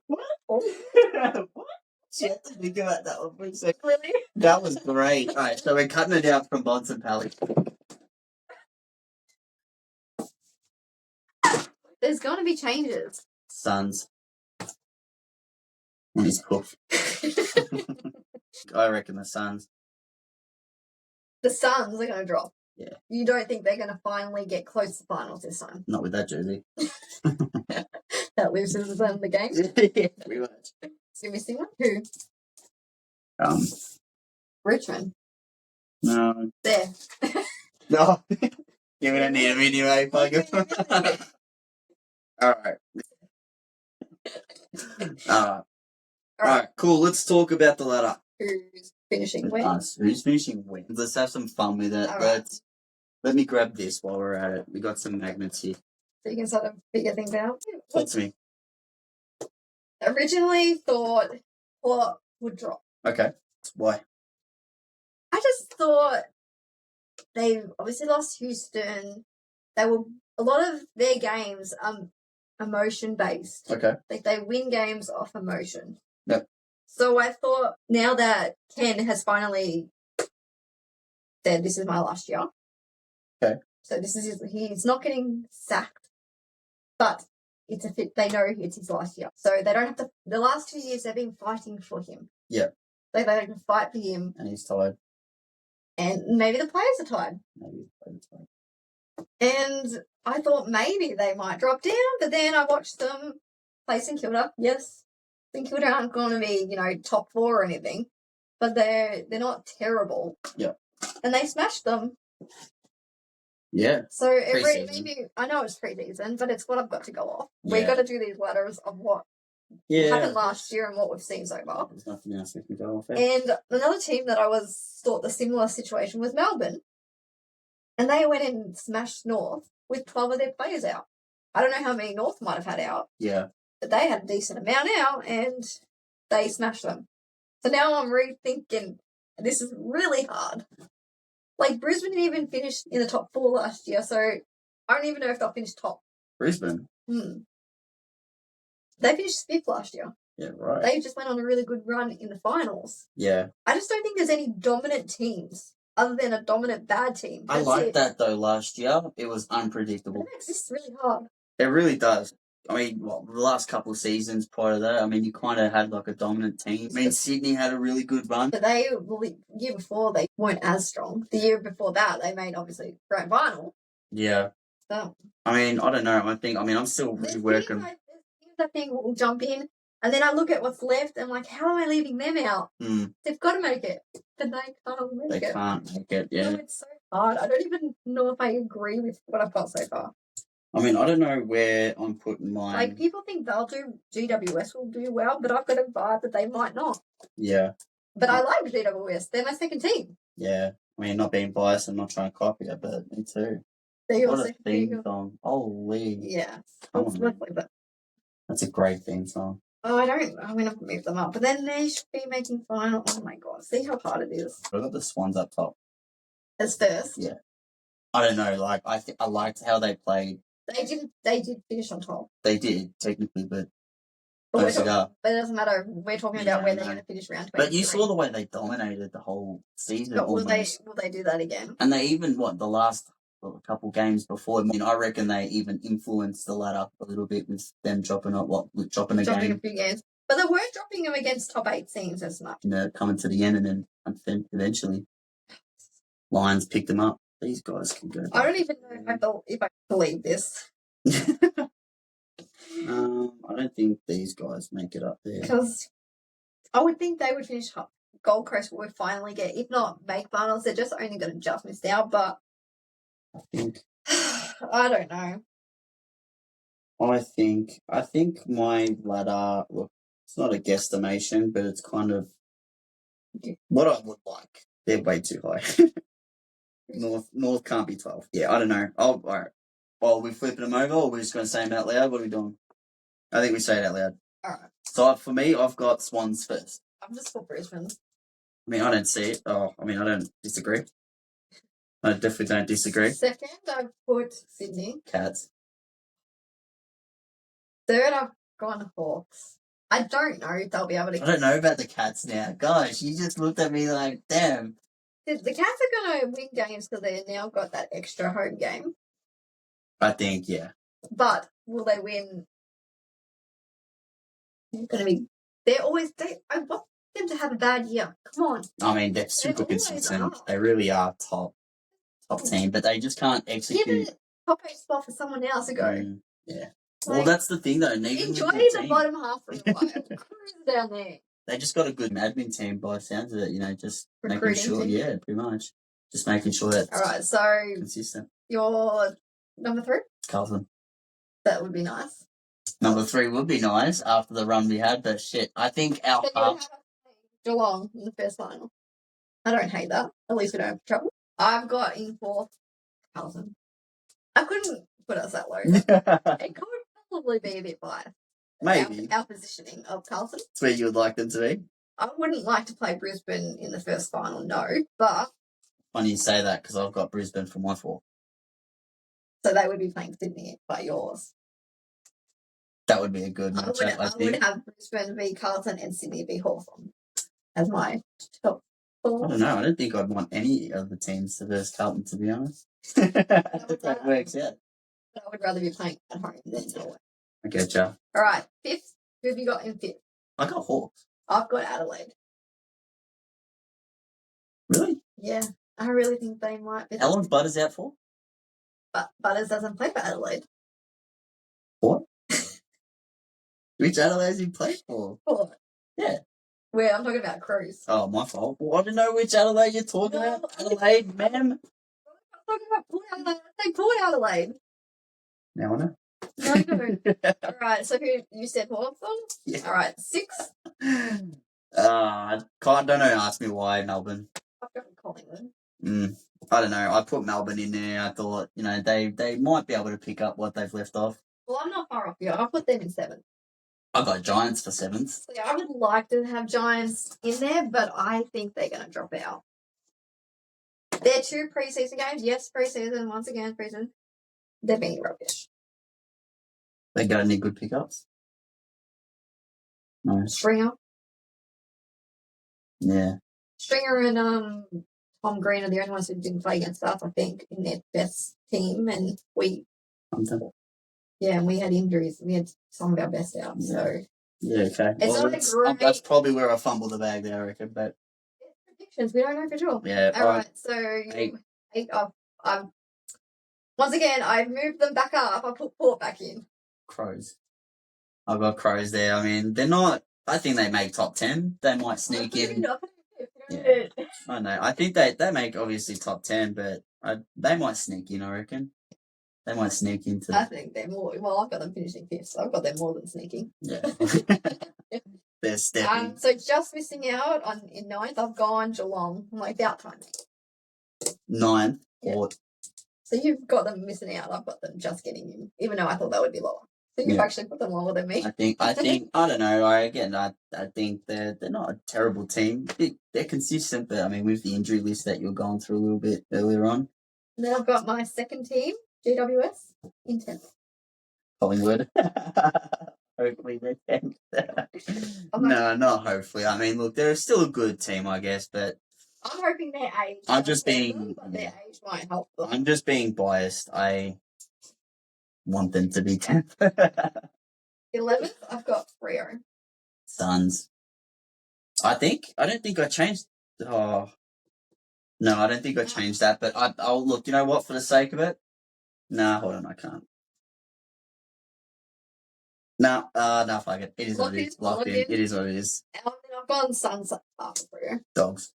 Speaker 2: What? What? She had to think about that one for a second.
Speaker 1: Really?
Speaker 2: That was great. All right, so we're cutting it out from Bonds and Pally.
Speaker 1: There's going to be changes.
Speaker 2: Sons. And he's cooked. I reckon the Suns.
Speaker 1: The Suns are going to drop.
Speaker 2: Yeah.
Speaker 1: You don't think they're going to finally get close to finals this time?
Speaker 2: Not with that jersey.
Speaker 1: That loses them the game?
Speaker 2: Yeah, pretty much.
Speaker 1: So you're missing one? Who? Richmond.
Speaker 2: No.
Speaker 1: There.
Speaker 2: No. Yeah, we don't need a video, eh? Alright. Alright, cool. Let's talk about the ladder.
Speaker 1: Who's finishing when?
Speaker 2: Us. Who's finishing when? Let's have some fun with it.
Speaker 1: Right.
Speaker 2: Let me grab this while we're at it. We got some magnets here.
Speaker 1: So you can sort of figure things out.
Speaker 2: Talk to me.
Speaker 1: Originally thought Port would drop.
Speaker 2: Okay. Why?
Speaker 1: I just thought they obviously lost Houston. A lot of their games emotion based.
Speaker 2: Okay.
Speaker 1: Like they win games off emotion.
Speaker 2: Yep.
Speaker 1: So I thought now that Ken has finally said this is my last year.
Speaker 2: Okay.
Speaker 1: So he's not getting sacked, but it's a fit. They know it's his last year, so they don't have to. The last 2 years they've been fighting for him.
Speaker 2: Yeah.
Speaker 1: They don't fight for him,
Speaker 2: and he's tired.
Speaker 1: And maybe the players are tired.
Speaker 2: Maybe the players are tired.
Speaker 1: And I thought maybe they might drop down, but then I watched them play St Kilda. Yes, St Kilda aren't going to be, top 4 or anything, but they're not terrible.
Speaker 2: Yeah.
Speaker 1: And they smashed them.
Speaker 2: Yeah.
Speaker 1: So maybe I know it's pre-season, but it's what I've got to go off. Yeah. We've got to do these ladders of what happened last year and what we've seen so far.
Speaker 2: There's nothing else we can go off.
Speaker 1: And another team that I thought the similar situation was Melbourne. And they went and smashed North with 12 of their players out. I don't know how many North might have had out.
Speaker 2: Yeah.
Speaker 1: But they had a decent amount out and they smashed them. So now I'm rethinking, this is really hard. Like, Brisbane didn't even finish in the top 4 last year, so I don't even know if they'll finish top.
Speaker 2: Brisbane?
Speaker 1: They finished 5th last year.
Speaker 2: Yeah, right.
Speaker 1: They just went on a really good run in the finals.
Speaker 2: Yeah.
Speaker 1: I just don't think there's any dominant teams other than a dominant bad team.
Speaker 2: I liked that, though, last year. It was unpredictable.
Speaker 1: It makes this really hard.
Speaker 2: It really does. I mean, the last couple of seasons prior to that, you kind of had like a dominant team. Sydney had a really good run. But
Speaker 1: the year before, they weren't as strong. The year before that, they made, obviously, grand final.
Speaker 2: Yeah.
Speaker 1: So.
Speaker 2: I don't know. I'm still really working.
Speaker 1: That thing will jump in, and then I look at what's left, and I'm like, how am I leaving them out? They've got to make it. But they can't make it.
Speaker 2: They can't make it, yeah.
Speaker 1: No, it's so hard. I don't even know if I agree with what I've got so far.
Speaker 2: I don't know where I'm putting mine.
Speaker 1: Like, people think GWS will do well, but I've got a vibe that they might not.
Speaker 2: Yeah.
Speaker 1: But I like GWS. They're my second team.
Speaker 2: Yeah. Not being biased, I'm not trying to copy it, but me too.
Speaker 1: They're your
Speaker 2: what
Speaker 1: second
Speaker 2: a theme song. Holy.
Speaker 1: Yeah.
Speaker 2: That's a great theme song.
Speaker 1: Oh, I'm going to move them up. But then they should be making final. Oh, my God. See how hard it is.
Speaker 2: I got the Swans up top.
Speaker 1: As first?
Speaker 2: Yeah. I don't know. I liked how they played.
Speaker 1: They did finish on top.
Speaker 2: They did, technically, but
Speaker 1: but it doesn't matter. We're talking about where they're going to finish round 23.
Speaker 2: But you saw the way they dominated the whole season.
Speaker 1: But will they do that again?
Speaker 2: And they even, the last couple games before, I reckon they even influenced the ladder a little bit with them dropping a
Speaker 1: few games. But they weren't dropping them against top 8 teams as much.
Speaker 2: Coming to the end and then eventually Lions picked them up. These guys can go.
Speaker 1: I don't even know if I believe this.
Speaker 2: I don't think these guys make it up there.
Speaker 1: Because I would think they would finish up. Gold Coast would finally get, if not make finals, they're just only going to just miss out. But I don't know.
Speaker 2: I think my ladder, look, it's not a guesstimation, but it's kind of what I would like. They're way too high. North can't be 12. Yeah, I don't know. All right. Well, are we flipping them over, or are we just going to say them out loud? What are we doing? I think we say it out loud.
Speaker 1: All right.
Speaker 2: So for me, I've got Swans first.
Speaker 1: I'm just for Brisbane.
Speaker 2: I don't see it. I don't disagree. I definitely don't disagree.
Speaker 1: Second, I've put Sydney.
Speaker 2: Cats.
Speaker 1: Third, I've gone Hawks. I don't know if they'll be able to...
Speaker 2: I don't know about the Cats now. Gosh, you just looked at me like, damn.
Speaker 1: The Cats are going to win games because they've now got that extra home game.
Speaker 2: I think, yeah.
Speaker 1: But will they win? They're always... them to have a bad year. Come on.
Speaker 2: I mean, they're super consistent. They really are top team, but they just can't execute.
Speaker 1: Give a top 8 spot for someone else to go.
Speaker 2: Yeah. Well, that's the thing, though.
Speaker 1: Enjoy the bottom half for a while. Cruise down there.
Speaker 2: They just got a good admin team by the sounds of it, just
Speaker 1: Recruiting
Speaker 2: making sure.
Speaker 1: team.
Speaker 2: Yeah, pretty much. Just making sure that's
Speaker 1: all right, so
Speaker 2: consistent.
Speaker 1: Your number 3?
Speaker 2: Carlton.
Speaker 1: That would be nice.
Speaker 2: Number 3 would be nice after the run we had, but shit, I think our half.
Speaker 1: Geelong in the first final. I don't hate that. At least we don't have trouble. I've got in 4th Carlton. I couldn't put us that low. It could probably be a bit biased.
Speaker 2: Maybe.
Speaker 1: Our positioning of Carlton.
Speaker 2: That's where you would like them to be?
Speaker 1: I wouldn't like to play Brisbane in the first final, no, but...
Speaker 2: Funny you say that, because I've got Brisbane for my 4.
Speaker 1: So they would be playing Sydney by yours.
Speaker 2: That would be a good matchup, I think.
Speaker 1: Would have Brisbane v Carlton and Sydney v Hawthorn as my top 4.
Speaker 2: I don't know. I don't think I'd want any of the teams to verse Carlton, to be honest. That works out.
Speaker 1: But I would rather be playing at home than away.
Speaker 2: I get ya.
Speaker 1: All right, 5th. Who have you got in 5th?
Speaker 2: I got Hawks.
Speaker 1: I've got Adelaide.
Speaker 2: Really?
Speaker 1: Yeah, I really think they might be.
Speaker 2: How long's Butters out for?
Speaker 1: But Butters doesn't play for Adelaide.
Speaker 2: What? Which Adelaide has he played for?
Speaker 1: What?
Speaker 2: Yeah.
Speaker 1: Where I'm talking about Cruise.
Speaker 2: Oh, my fault. Well, I don't know which Adelaide you're talking about. Adelaide, ma'am.
Speaker 1: I'm talking about Port Adelaide. I say Port Adelaide.
Speaker 2: Now I know.
Speaker 1: No. All right, so who you said Hawthorn?
Speaker 2: Yeah.
Speaker 1: All right, 6th.
Speaker 2: I don't know. Ask me why Melbourne.
Speaker 1: I've got Collingwood.
Speaker 2: I don't know. I put Melbourne in there. I thought, they might be able to pick up what they've left off.
Speaker 1: Well, I'm not far off you. I'll put them in 7th.
Speaker 2: I got Giants for 7th.
Speaker 1: So, yeah, I would like to have Giants in there, but I think they're going to drop out. They're 2 preseason games. Yes, preseason. Once again, preseason. They're being rubbish.
Speaker 2: They got any good pickups? No.
Speaker 1: Stringer.
Speaker 2: Yeah.
Speaker 1: Stringer and Tom Green are the only ones who didn't play against us, I think, in their best team. And we and we had injuries. We had some of our best out. Yeah. So
Speaker 2: yeah, okay.
Speaker 1: It's not
Speaker 2: that's probably where I fumbled the bag there, I reckon. But
Speaker 1: predictions, we don't know for sure.
Speaker 2: Yeah.
Speaker 1: All right. So 8 off. Once again, I've moved them back up. I put Port back in.
Speaker 2: Crows. I've got Crows there. I mean, they're not. I think they make top 10. They might sneak in. Yeah, I know. I think they make obviously top 10, but they might sneak in, I reckon. They might sneak into...
Speaker 1: I think they're more... Well, I've got them finishing 5th, so I've got them more than sneaking.
Speaker 2: Yeah. They're stepping.
Speaker 1: So just missing out in 9th, I've gone Geelong. I'm like, about time.
Speaker 2: 9th.
Speaker 1: Yeah. So you've got them missing out. I've got them just getting in, even though I thought that would be lower. So you've actually put them lower than me.
Speaker 2: I think I don't know. I think they're not a terrible team. They're consistent, but I mean, with the injury list that you're going through a little bit earlier on.
Speaker 1: And then I've got my second team, GWS, in 10th.
Speaker 2: Collingwood. Hopefully they're 10th. No, not hopefully. I mean, look, they're still a good team, I guess, but
Speaker 1: I'm hoping their age.
Speaker 2: I'm just being.
Speaker 1: But their age might help them.
Speaker 2: I'm just being biased. I want them to be 10th.
Speaker 1: 11th, I've got Freo.
Speaker 2: Suns. I don't think I changed. Oh, no, I don't think I changed that. But I'll look. You know what? For the sake of it, nah. Hold on, I can't. No, fuck it. It is what it is. Locked in. It is what it is.
Speaker 1: And then I've gone Suns after Freo.
Speaker 2: Dogs.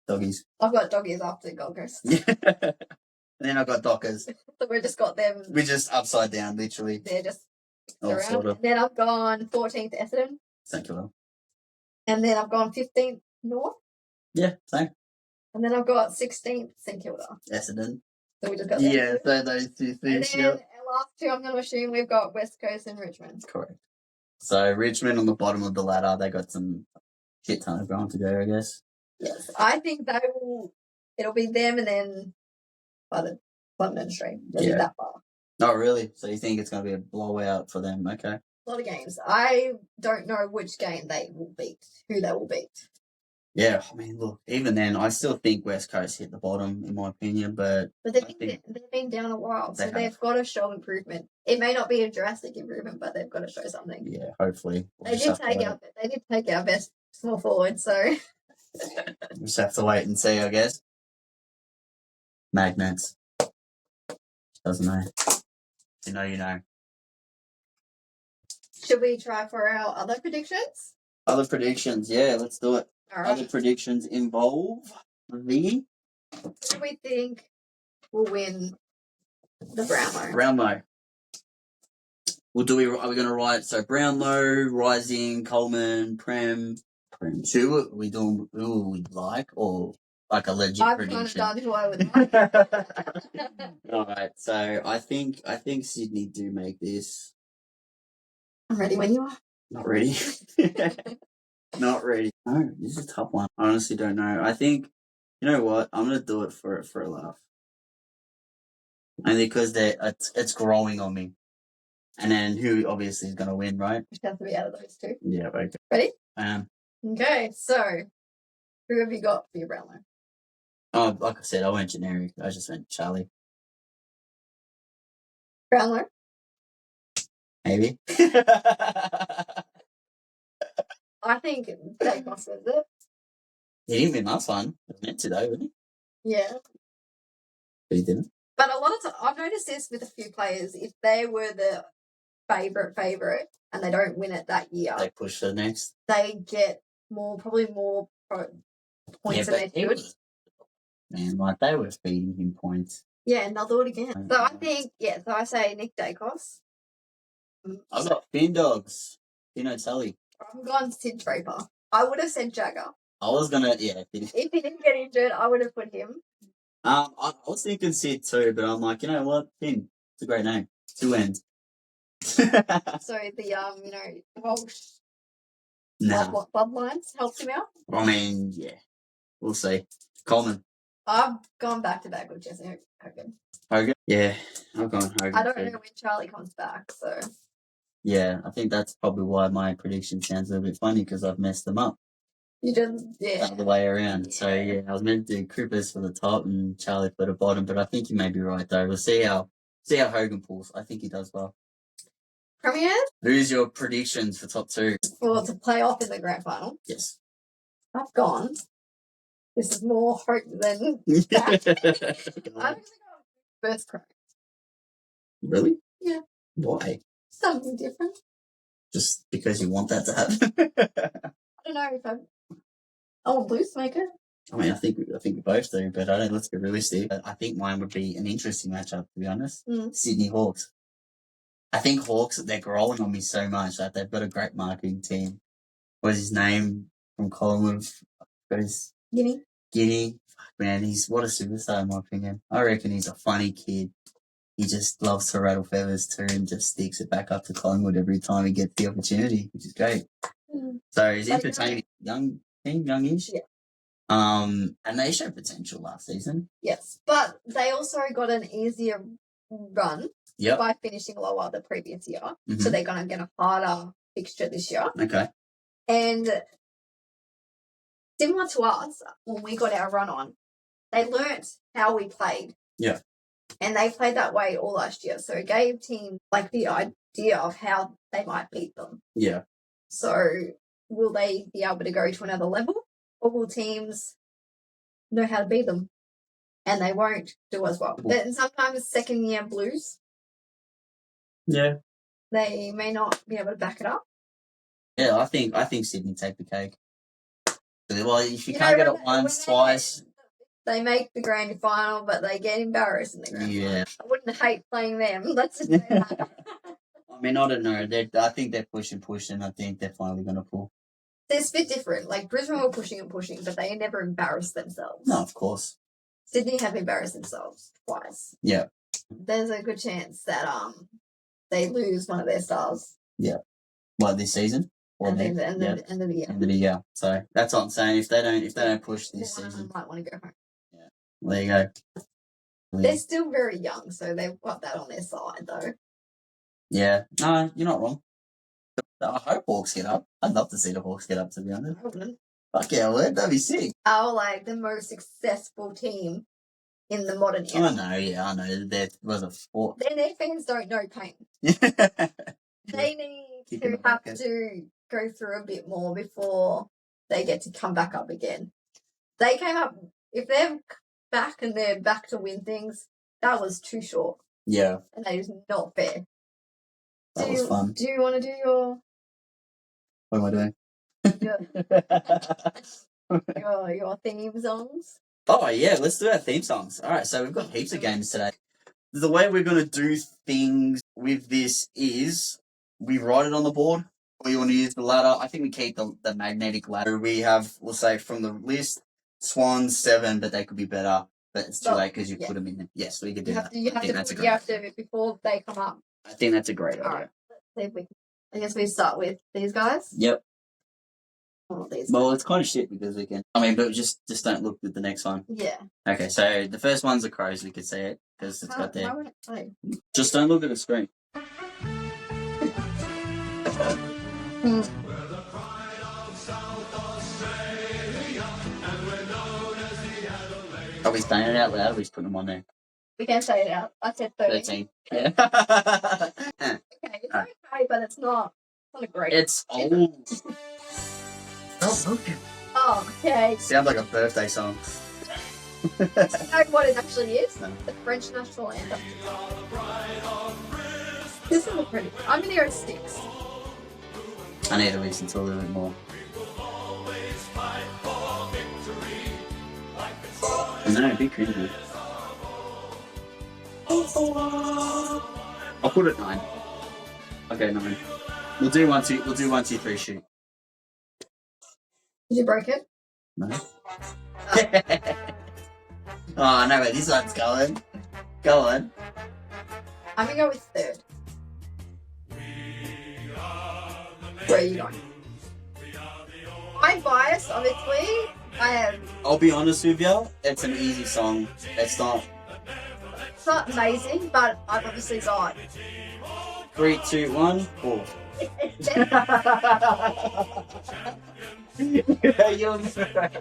Speaker 2: Doggies.
Speaker 1: I've got doggies after Gold Coast.
Speaker 2: And then I've got Dockers.
Speaker 1: So we've just got them.
Speaker 2: We're just upside down, literally.
Speaker 1: They're just
Speaker 2: around. Sort of.
Speaker 1: And then I've gone 14th Essendon.
Speaker 2: Thank you.
Speaker 1: And then I've gone 15th North.
Speaker 2: Yeah, same.
Speaker 1: And then I've got 16th St Kilda.
Speaker 2: Essendon.
Speaker 1: So we just got
Speaker 2: so those 2 things.
Speaker 1: And then our last 2, I'm going to assume we've got West Coast and Richmond.
Speaker 2: Correct. So Richmond on the bottom of the ladder, they got some shit ton of ground to go, I guess.
Speaker 1: Yes, I think it'll be them and then by the London Street. They'll be that far.
Speaker 2: Oh, really? So you think it's going to be a blowout for them? Okay.
Speaker 1: A lot of games. I don't know which game they will beat, who they will beat.
Speaker 2: Yeah, I mean, look, even then, I still think West Coast hit the bottom, in my opinion, but
Speaker 1: they've been down a while, so they've got to show improvement. It may not be a drastic improvement, but they've got to show something.
Speaker 2: Yeah, hopefully.
Speaker 1: They did take our best small forward, so.
Speaker 2: Just have to wait and see, I guess. Magnets. Doesn't know. You know, you know.
Speaker 1: Should we try for our other predictions?
Speaker 2: Other predictions, yeah, let's do it.
Speaker 1: All right.
Speaker 2: Other predictions involve the...
Speaker 1: Who do we think will win the Brownlow?
Speaker 2: Brownlow. Are we going to write, so Brownlow, Rising, Coleman, Prem. Who we like, or like a legit prediction?
Speaker 1: I've kind of done who I would like.
Speaker 2: Alright, so I think Sydney do make this.
Speaker 1: I'm ready when you are.
Speaker 2: Not ready. Not ready. No, this is a tough one. I honestly don't know. I think, you know what? I'm going to do it for a laugh. Only because it's growing on me. And then who obviously is going to win, right?
Speaker 1: Which has to be out of those two.
Speaker 2: Yeah, okay.
Speaker 1: Ready?
Speaker 2: Okay,
Speaker 1: so who have you got for your Brownlow?
Speaker 2: Oh, like I said, I went generic. I just went Charlie.
Speaker 1: Brownlow?
Speaker 2: Maybe.
Speaker 1: I think Dacos wins it.
Speaker 2: He didn't win last one. He was meant to though, didn't he?
Speaker 1: Yeah.
Speaker 2: But he didn't.
Speaker 1: But a lot of times, I've noticed this with a few players, if they were the favourite and they don't win it that year,
Speaker 2: They push to the next.
Speaker 1: they get probably more points than they should.
Speaker 2: Man, like they were feeding him points.
Speaker 1: Yeah, and they'll do it again. So I think, so I say Nick Dacos.
Speaker 2: I've got Finn Dogs. Fino Tully.
Speaker 1: I'm going Sid Draper. I would have said Jagger.
Speaker 2: I was gonna,
Speaker 1: If he didn't get injured, I would have put him.
Speaker 2: I was thinking Sid too, but I'm like, you know what, Finn, it's a great name. Two ends.
Speaker 1: So the Welsh bloodlines helped him out.
Speaker 2: I mean, yeah, we'll see. Coleman.
Speaker 1: I've gone back to back with Jesse Hogan.
Speaker 2: Hogan? Yeah, I've gone Hogan.
Speaker 1: I don't know when Charlie comes back, so.
Speaker 2: Yeah, I think that's probably why my prediction sounds a little bit funny because I've messed them up.
Speaker 1: You did, yeah.
Speaker 2: The other way around. Yeah. So, yeah, I was meant to do Crippers for the top and Charlie for the bottom, but I think you may be right, though. We'll see how Hogan pulls. I think he does well.
Speaker 1: Premier?
Speaker 2: Who's your predictions for top two?
Speaker 1: To play off in the grand final?
Speaker 2: Yes.
Speaker 1: I've gone. This is more hope than fact. I've actually gone first crack.
Speaker 2: Really?
Speaker 1: Yeah.
Speaker 2: Why?
Speaker 1: Something different.
Speaker 2: Just because you want that to happen?
Speaker 1: I don't know if I want Blues to make it.
Speaker 2: I mean, I think we both do, but I don't. Let's be realistic. I think mine would be an interesting matchup, to be honest. Sydney Hawks. I think Hawks, they're growing on me so much that they've got a great marketing team. What's his name from Collingwood? Guinea. Fuck, man, what a superstar in my opinion. I reckon he's a funny kid. He just loves to rattle feathers too and just sticks it back up to Collingwood every time he gets the opportunity, which is great. So he's entertaining. Youngish.
Speaker 1: Yeah.
Speaker 2: And they showed potential last season.
Speaker 1: Yes, but they also got an easier run by finishing lower the previous year. Mm-hmm. So they're going to get a harder fixture this year.
Speaker 2: Okay.
Speaker 1: And similar to us, when we got our run on, they learnt how we played.
Speaker 2: Yeah.
Speaker 1: And they played that way all last year. So it gave teams like the idea of how they might beat them.
Speaker 2: Yeah. So
Speaker 1: will they be able to go to another level? Or will teams know how to beat them? And they won't do as well. But sometimes second year Blues.
Speaker 2: Yeah.
Speaker 1: They may not be able to back it up.
Speaker 2: Yeah, I think Sydney take the cake. Well, if you can't get it once, twice.
Speaker 1: They make the grand final, but they get embarrassed in the grand final. I wouldn't hate playing them. Let's just say that.
Speaker 2: I mean, I don't know. I think they're pushing, and I think they're finally going to pull.
Speaker 1: It's a bit different. Like, Brisbane were pushing, but they never embarrassed themselves.
Speaker 2: No, of course.
Speaker 1: Sydney have embarrassed themselves twice.
Speaker 2: Yeah.
Speaker 1: There's a good chance that they lose one of their stars.
Speaker 2: Yeah. What, this season?
Speaker 1: End of the year.
Speaker 2: End of the year. So that's what I'm saying. If they don't push this season,
Speaker 1: might want to go home.
Speaker 2: Yeah. There you go.
Speaker 1: They're still very young, so they've got that on their side, though.
Speaker 2: Yeah. No, you're not wrong. I hope Hawks get up. I'd love to see the Hawks get up, to be honest. Fuck yeah, that'd be sick.
Speaker 1: Like the most successful team in the modern era.
Speaker 2: I know. There was a sport.
Speaker 1: Then their fans don't know pain. They need to have to go through a bit more before they get to come back up again. They came up, if they're back and they're back to win things, that was too short.
Speaker 2: Yeah.
Speaker 1: And that is not fair.
Speaker 2: That was fun.
Speaker 1: Do you want to do your...
Speaker 2: What am I doing?
Speaker 1: your theme songs?
Speaker 2: Oh, yeah, let's do our theme songs. All right, so we've got heaps of games today. The way we're going to do things with this is we write it on the board. Or you want to use the ladder. I think we keep the magnetic ladder. We have, we'll say from the list, Swans 7, but they could be better. But it's too late because you put them in there. Yes, we could do that.
Speaker 1: You have to, before they come up.
Speaker 2: I think that's a great idea.
Speaker 1: Right. Let's see if we, I guess we start with these guys.
Speaker 2: Yep.
Speaker 1: These
Speaker 2: well, it's kind of shit because we can. I mean, but just don't look at the next one.
Speaker 1: Yeah.
Speaker 2: Okay, so the first one's the Crows. We could see it because it's got there.
Speaker 1: How would it play?
Speaker 2: Just don't look at the screen. Are we saying it out loud or are we just putting them on there?
Speaker 1: We can say it out. I said
Speaker 2: 13. Yeah.
Speaker 1: Okay, it's okay, but it's not a great.
Speaker 2: It's old.
Speaker 1: Oh, okay.
Speaker 2: Sounds like a birthday song.
Speaker 1: Do you know what it actually is? No. The French national anthem. This is pretty. I'm gonna go 6.
Speaker 2: I need to listen to a little bit more. No, be cringy. I'll put it 9. Okay, 9. We'll do 1, 2. We'll do 1, 2, 3. Shoot.
Speaker 1: Did you break it?
Speaker 2: No. Oh, I know where this one's going. Go on.
Speaker 1: I'm gonna go with 3rd. Where are you going? I'm biased, obviously.
Speaker 2: I'll be honest with you. It's an easy song. It's not
Speaker 1: amazing, but I've obviously got
Speaker 2: 3, 2, 1, 4. You already said
Speaker 1: that.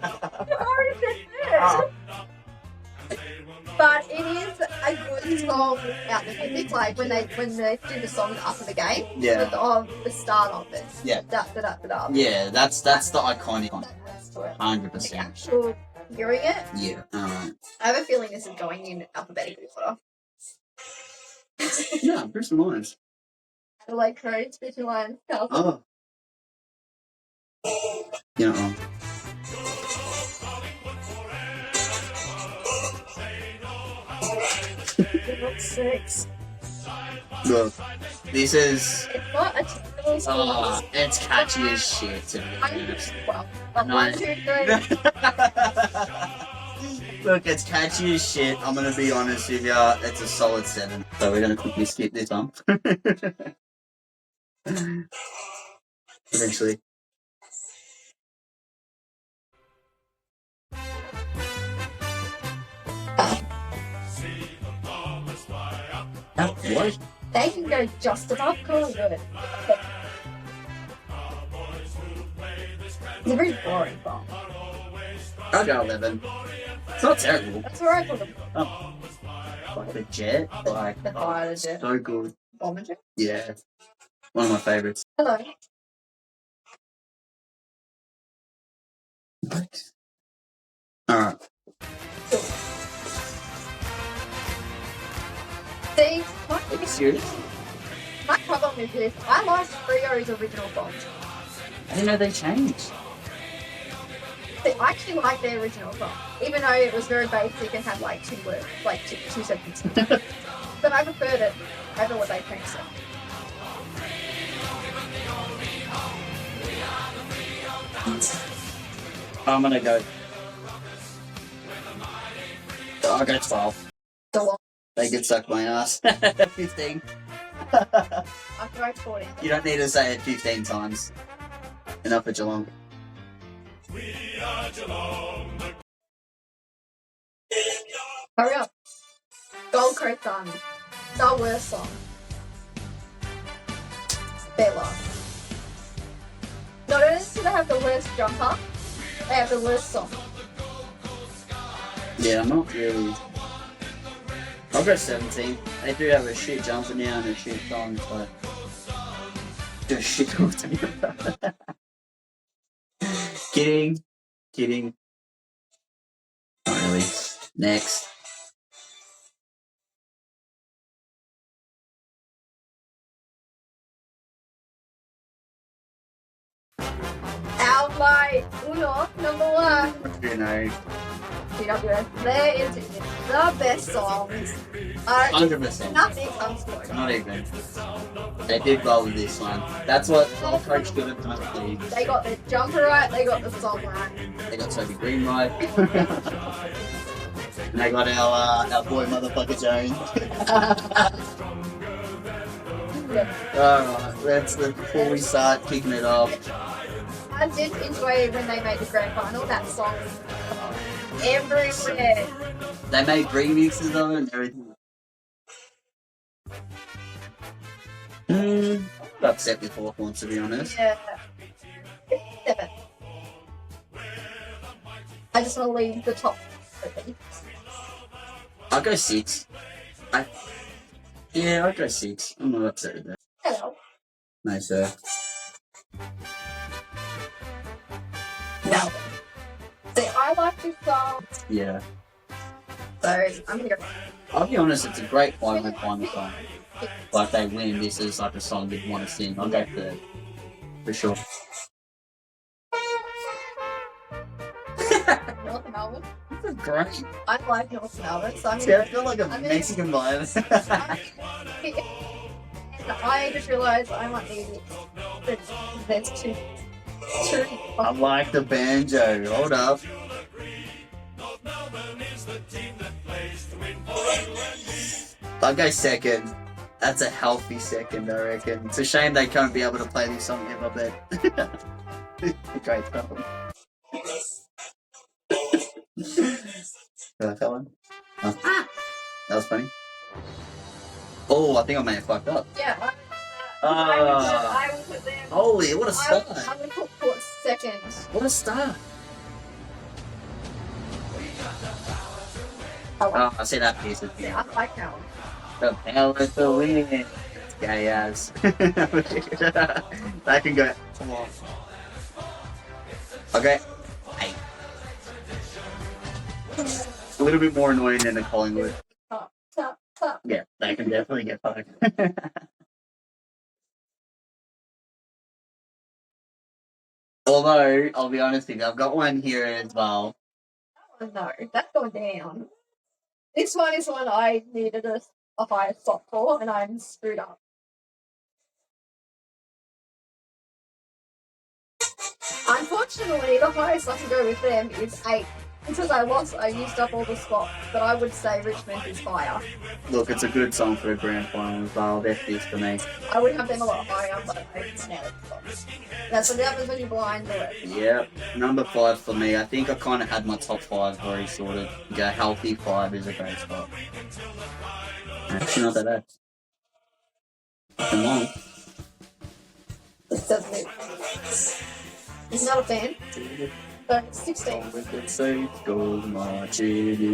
Speaker 1: But it is a good song out the picnic, like when they do the song after the game.
Speaker 2: Yeah.
Speaker 1: Of the start of it.
Speaker 2: Yeah.
Speaker 1: Da.
Speaker 2: Yeah, that's the iconic one. 100%.
Speaker 1: Actual hearing it.
Speaker 2: Yeah. Alright.
Speaker 1: I have a feeling this is going in alphabetical order.
Speaker 2: No, Bristol Lions.
Speaker 1: Adelaide Crows, Bristol Lions,
Speaker 2: Oh. You're not wrong.
Speaker 1: Not 6.
Speaker 2: Look, this is.
Speaker 1: It's not a typical song.
Speaker 2: It's catchy as shit, to be honest.
Speaker 1: Well, 1, 2, 3.
Speaker 2: Look, it's catchy as shit. I'm gonna be honest with you. It's a solid 7. So we're gonna quickly skip this one. Eventually. What?
Speaker 1: They can go just above Collingwood. It's a very boring song.
Speaker 2: I'll go 11. It's not terrible.
Speaker 1: That's where I put them.
Speaker 2: Oh. Like the Jet? Like,
Speaker 1: the fighter jet.
Speaker 2: So good.
Speaker 1: Bomber jet?
Speaker 2: Yeah. One of my favourites.
Speaker 1: Hello.
Speaker 2: Alright.
Speaker 1: Cool. See,
Speaker 2: Are you serious?
Speaker 1: my problem with this, I liked Frio's original song.
Speaker 2: I didn't know they changed.
Speaker 1: See, I actually like their original song, even though it was very basic and had like 2 words, like two sentences. But I preferred it over what they changed it.
Speaker 2: I'm gonna go. I'll go 12.
Speaker 1: So long.
Speaker 2: They could suck my ass. 15.
Speaker 1: I've tried 14.
Speaker 2: You don't need to say it 15 times. Enough for Geelong.
Speaker 1: Hurry up. Gold Coast Army. The worst song. Bella. Not only do they have the worst jumper, they have the worst song.
Speaker 2: Yeah, I'm not really. I'll go 17. They do have a shit jumper now and a shit song, so. Do a shit all the time. Kidding. Not really. Next.
Speaker 1: Outlight Uno, number 1.
Speaker 2: You know.
Speaker 1: GWS, their interview, the best songs.
Speaker 2: 100%.
Speaker 1: Nothing comes close.
Speaker 2: Not even. They did well with this one. That's what the coach could have done.
Speaker 1: They got the jumper right, they got the song right.
Speaker 2: They got Toby Green right. And they got our boy motherfucker Jones. Alright, before we start kicking it off.
Speaker 1: I did enjoy when they made the grand final, that song everywhere.
Speaker 2: They made remixes of it and everything. I'm upset with Orhan, to be honest.
Speaker 1: Yeah. 7. I just want to leave the top 7.
Speaker 2: I'll go 6. I'll go 6. I'm not upset with that.
Speaker 1: Hello.
Speaker 2: No, sir.
Speaker 1: No. See, I like this song.
Speaker 2: Yeah.
Speaker 1: So, I'm gonna go.
Speaker 2: I'll be honest, it's a great final song. Like, they win, this is like a song they'd want to sing. I'll go 3rd. For sure.
Speaker 1: North Melbourne.
Speaker 2: This is great.
Speaker 1: I like North Melbourne, so I'm
Speaker 2: See,
Speaker 1: gonna
Speaker 2: I feel like a Mexican vibe.
Speaker 1: I just realised I might need it. There's two.
Speaker 2: I like the banjo. Hold up. I'll go 2nd. That's a healthy 2nd, I reckon. It's a shame they can't be able to play this song ever, but great song. That one? Oh. That was funny. Oh, I think I may have fucked up.
Speaker 1: Yeah. I will put them.
Speaker 2: Holy, what a start.
Speaker 1: I'm going to put 2nd.
Speaker 2: What a start. I see that piece of
Speaker 1: Yeah, I like that one.
Speaker 2: the power to win. It's gay ass. I can go. Come on. Okay. 8. A little bit more annoying than the Collingwood.
Speaker 1: Top.
Speaker 2: Yeah, they can definitely get fucked. Although, I'll be honest with you, I've got one here as well.
Speaker 1: Oh, no, that's going down. This one is one I needed a higher spot for, and I'm screwed up. Unfortunately, the highest I can go with them is 8. Because I used up all the spots, but I would say Richmond is higher.
Speaker 2: Look, it's a good song for a grand final as well. That's this for me.
Speaker 1: I would have them a lot higher, but I nailed it. That's what happens when you blind do it.
Speaker 2: Yep. Number 5 for me. I think I kind of had my top 5 already sorted. Go healthy 5 is a great spot. Actually, not that bad. Come on.
Speaker 1: This doesn't it. He's not a fan. So, 16.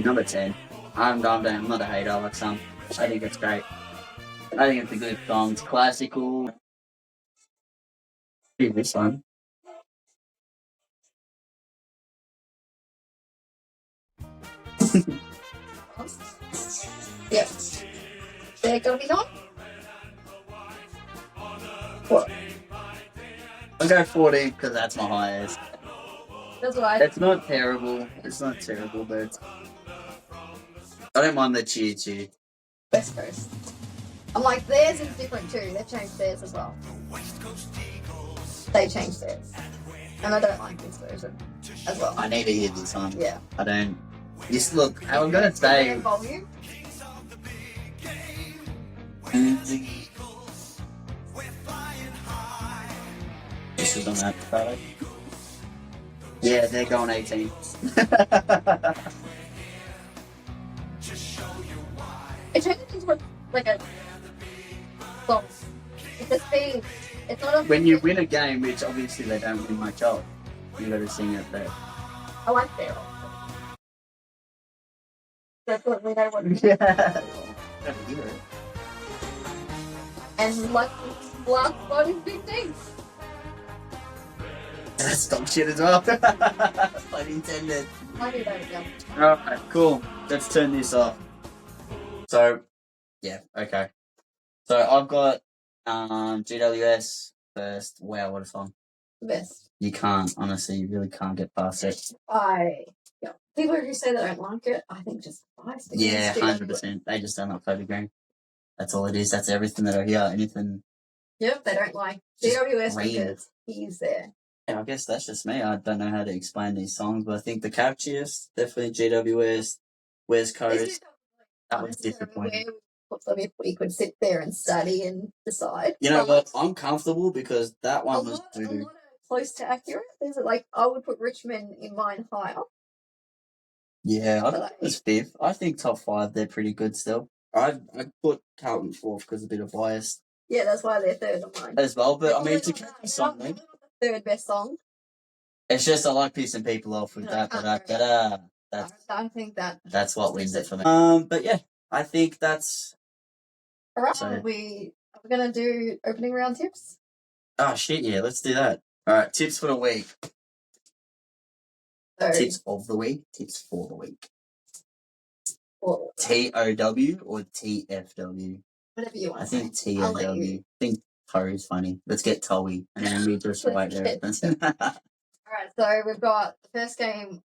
Speaker 2: Number 10. I'm not a hater. I like some. I think it's great. I think it's a good song. It's classical. This one.
Speaker 1: Yep. They're gonna be on? What?
Speaker 2: I'll go 14 because that's my highest.
Speaker 1: That's what I.
Speaker 2: It's not terrible. It's not terrible, but it's... I don't mind the cheer.
Speaker 1: West Coast. I'm like, theirs is different too. They've changed theirs as well. They changed theirs. And I don't like this version as well.
Speaker 2: I need to hear this one.
Speaker 1: Yeah.
Speaker 2: I don't... Just look, I'm going to say...
Speaker 1: Volume.
Speaker 2: This is on that product. Yeah, they're going 18.
Speaker 1: It changes into like a song. It's a speed. It's not a.
Speaker 2: When you win a game, which obviously they don't win much of, you got to sing it there.
Speaker 1: I like their definitely know what.
Speaker 2: Yeah.
Speaker 1: And like last one is 15.
Speaker 2: That's dog shit as well. Pun intended.
Speaker 1: I do that again.
Speaker 2: Alright, cool. Let's turn this off. So, yeah, okay. So I've got GWS first. Wow, what a song.
Speaker 1: The best.
Speaker 2: You can't, honestly, you really can't get past it.
Speaker 1: Yeah. People who say they don't like it, I think just biased.
Speaker 2: Yeah, 100%. They just don't like Footy Green. That's all it is. That's everything that I hear. Anything.
Speaker 1: Yep, they don't like GWS because he's there.
Speaker 2: Yeah, I guess that's just me. I don't know how to explain these songs, but I think the catchiest, definitely GWS, West Coast. That was disappointing.
Speaker 1: If we could sit there and study and decide.
Speaker 2: You know what? I'm comfortable because that one was
Speaker 1: a lot close to accurate. There's like I would put Richmond in mine higher.
Speaker 2: Yeah, I think it was fifth. I think top 5 they're pretty good still. I put Carlton 4th because a bit of bias.
Speaker 1: Yeah, that's why they're third on mine
Speaker 2: as well. But I mean, to catch a song,
Speaker 1: the third best song.
Speaker 2: It's just I like pissing people off with that.
Speaker 1: I think
Speaker 2: that's what wins it for me. But yeah, I think that's.
Speaker 1: Alright, so we're gonna do opening round tips.
Speaker 2: Oh shit! Yeah, let's do that. All right, tips for the week. Tips of the week. Tips for the week. TOW or TFW?
Speaker 1: Whatever you want.
Speaker 2: I think TOW. I think Tory is funny. Let's get Towie and then we just right there.
Speaker 1: Alright, so we've got the first game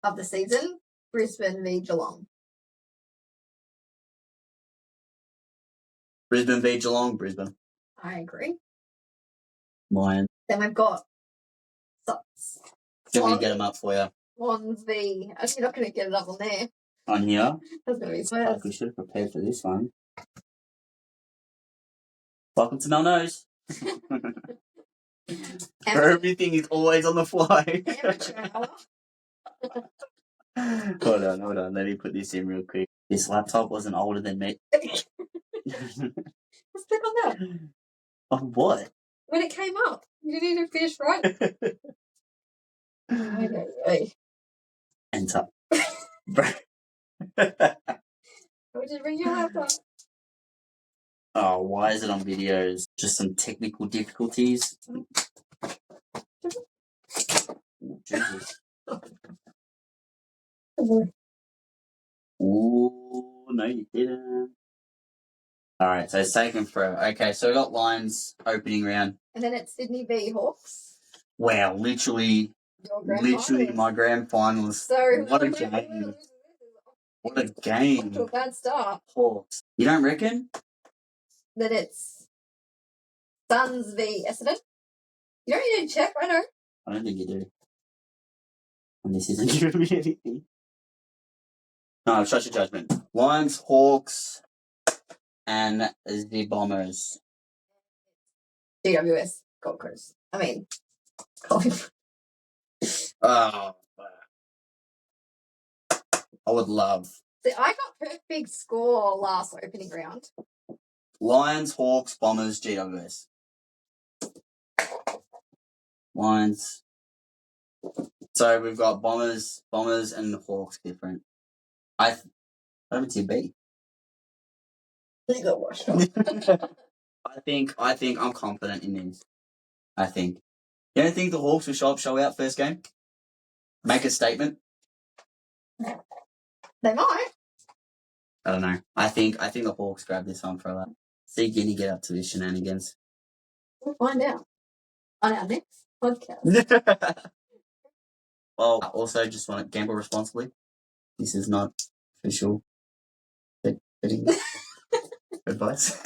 Speaker 1: of the season, Brisbane v Geelong.
Speaker 2: Brisbane v Geelong, Brisbane.
Speaker 1: I agree.
Speaker 2: Mine.
Speaker 1: Then we've got
Speaker 2: Let me get them up for you.
Speaker 1: Swans v. Actually, you're not going to get it up on there.
Speaker 2: On here?
Speaker 1: That's going to be first.
Speaker 2: Fuck, we should have prepared for this one. Welcome to Mel Knows. Everything is always on the fly. Hold on. Let me put this in real quick. This laptop wasn't older than me.
Speaker 1: Let's click on that.
Speaker 2: On what?
Speaker 1: When it came up. You didn't even finish right. Okay.
Speaker 2: Enter.
Speaker 1: We just bring your laptop.
Speaker 2: Oh, why is it on videos? Just some technical difficulties. Oh, Jesus. Ooh, no, you didn't. Alright, so it's taken forever. Okay, so we got Lions opening round.
Speaker 1: And then it's Sydney v Hawks.
Speaker 2: Wow, literally my grand finals.
Speaker 1: So
Speaker 2: what a game. What a game.
Speaker 1: To a bad start.
Speaker 2: Hawks. You don't reckon?
Speaker 1: That it's Suns v Essendon? You don't need to check, I know.
Speaker 2: I don't think you do. And this isn't giving me anything. No, trust your judgment. Lions, Hawks, and the Bombers.
Speaker 1: GWS, Gold Coast. I mean, Collingwood.
Speaker 2: Oh, I would love.
Speaker 1: See, I got perfect big score last opening round.
Speaker 2: Lions, Hawks, Bombers, GWS. Lions. So we've got Bombers, and the Hawks different. I haven't seen B.
Speaker 1: You got washed off.
Speaker 2: I think I'm confident in these. I think. You don't think the Hawks will show out first game? Make a statement?
Speaker 1: They might.
Speaker 2: I don't know. I think the Hawks grab this one for a lap. See Guinea get up to his shenanigans.
Speaker 1: We'll find out on our next podcast.
Speaker 2: Well, I also just want to gamble responsibly. This is not official betting advice.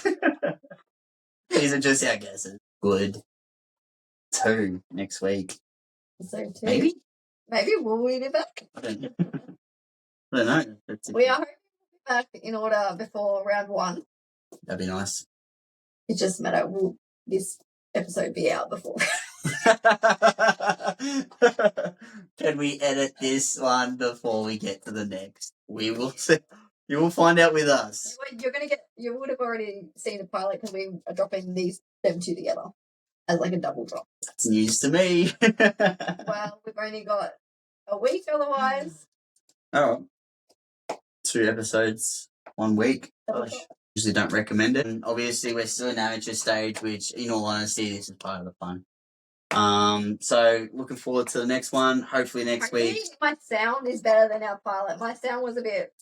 Speaker 2: These are just our guesses. Good. 2 next week.
Speaker 1: So 2.
Speaker 2: Maybe
Speaker 1: will we be back?
Speaker 2: I don't know.
Speaker 1: We are hoping to be back in order before round 1.
Speaker 2: That'd be nice.
Speaker 1: It's just a matter, will this episode be out before?
Speaker 2: Can we edit this one before we get to the next? We will see. You will find out with us.
Speaker 1: You would have already seen the pilot because we are dropping them 2 together as like a double drop.
Speaker 2: That's news to me.
Speaker 1: Well, we've only got a week otherwise.
Speaker 2: Oh, 2 episodes, 1 week. Gosh. Usually don't recommend it. And obviously, we're still in amateur stage, which, in all honesty, this is part of the fun. So looking forward to the next one. Hopefully next week.
Speaker 1: My sound is better than our pilot. My sound was a bit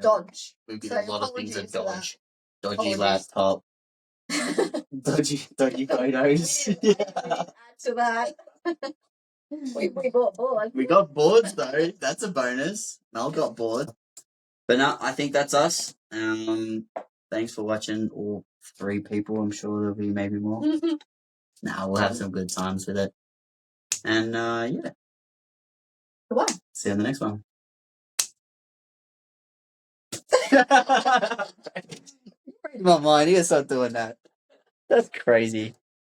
Speaker 1: dodge.
Speaker 2: We did
Speaker 1: So
Speaker 2: a lot of things at dodge. Dodgy
Speaker 1: Apologies.
Speaker 2: laptop. dodgy photos.
Speaker 1: Add to that. we bought boards.
Speaker 2: We got boards though. That's a bonus. Mel got bored. But no, I think that's us. Thanks for watching, all 3 people. I'm sure there'll be maybe more. We'll have some good times with it. And yeah.
Speaker 1: Goodbye.
Speaker 2: See you on the next one. Read my mind. You gotta stop doing that. That's crazy.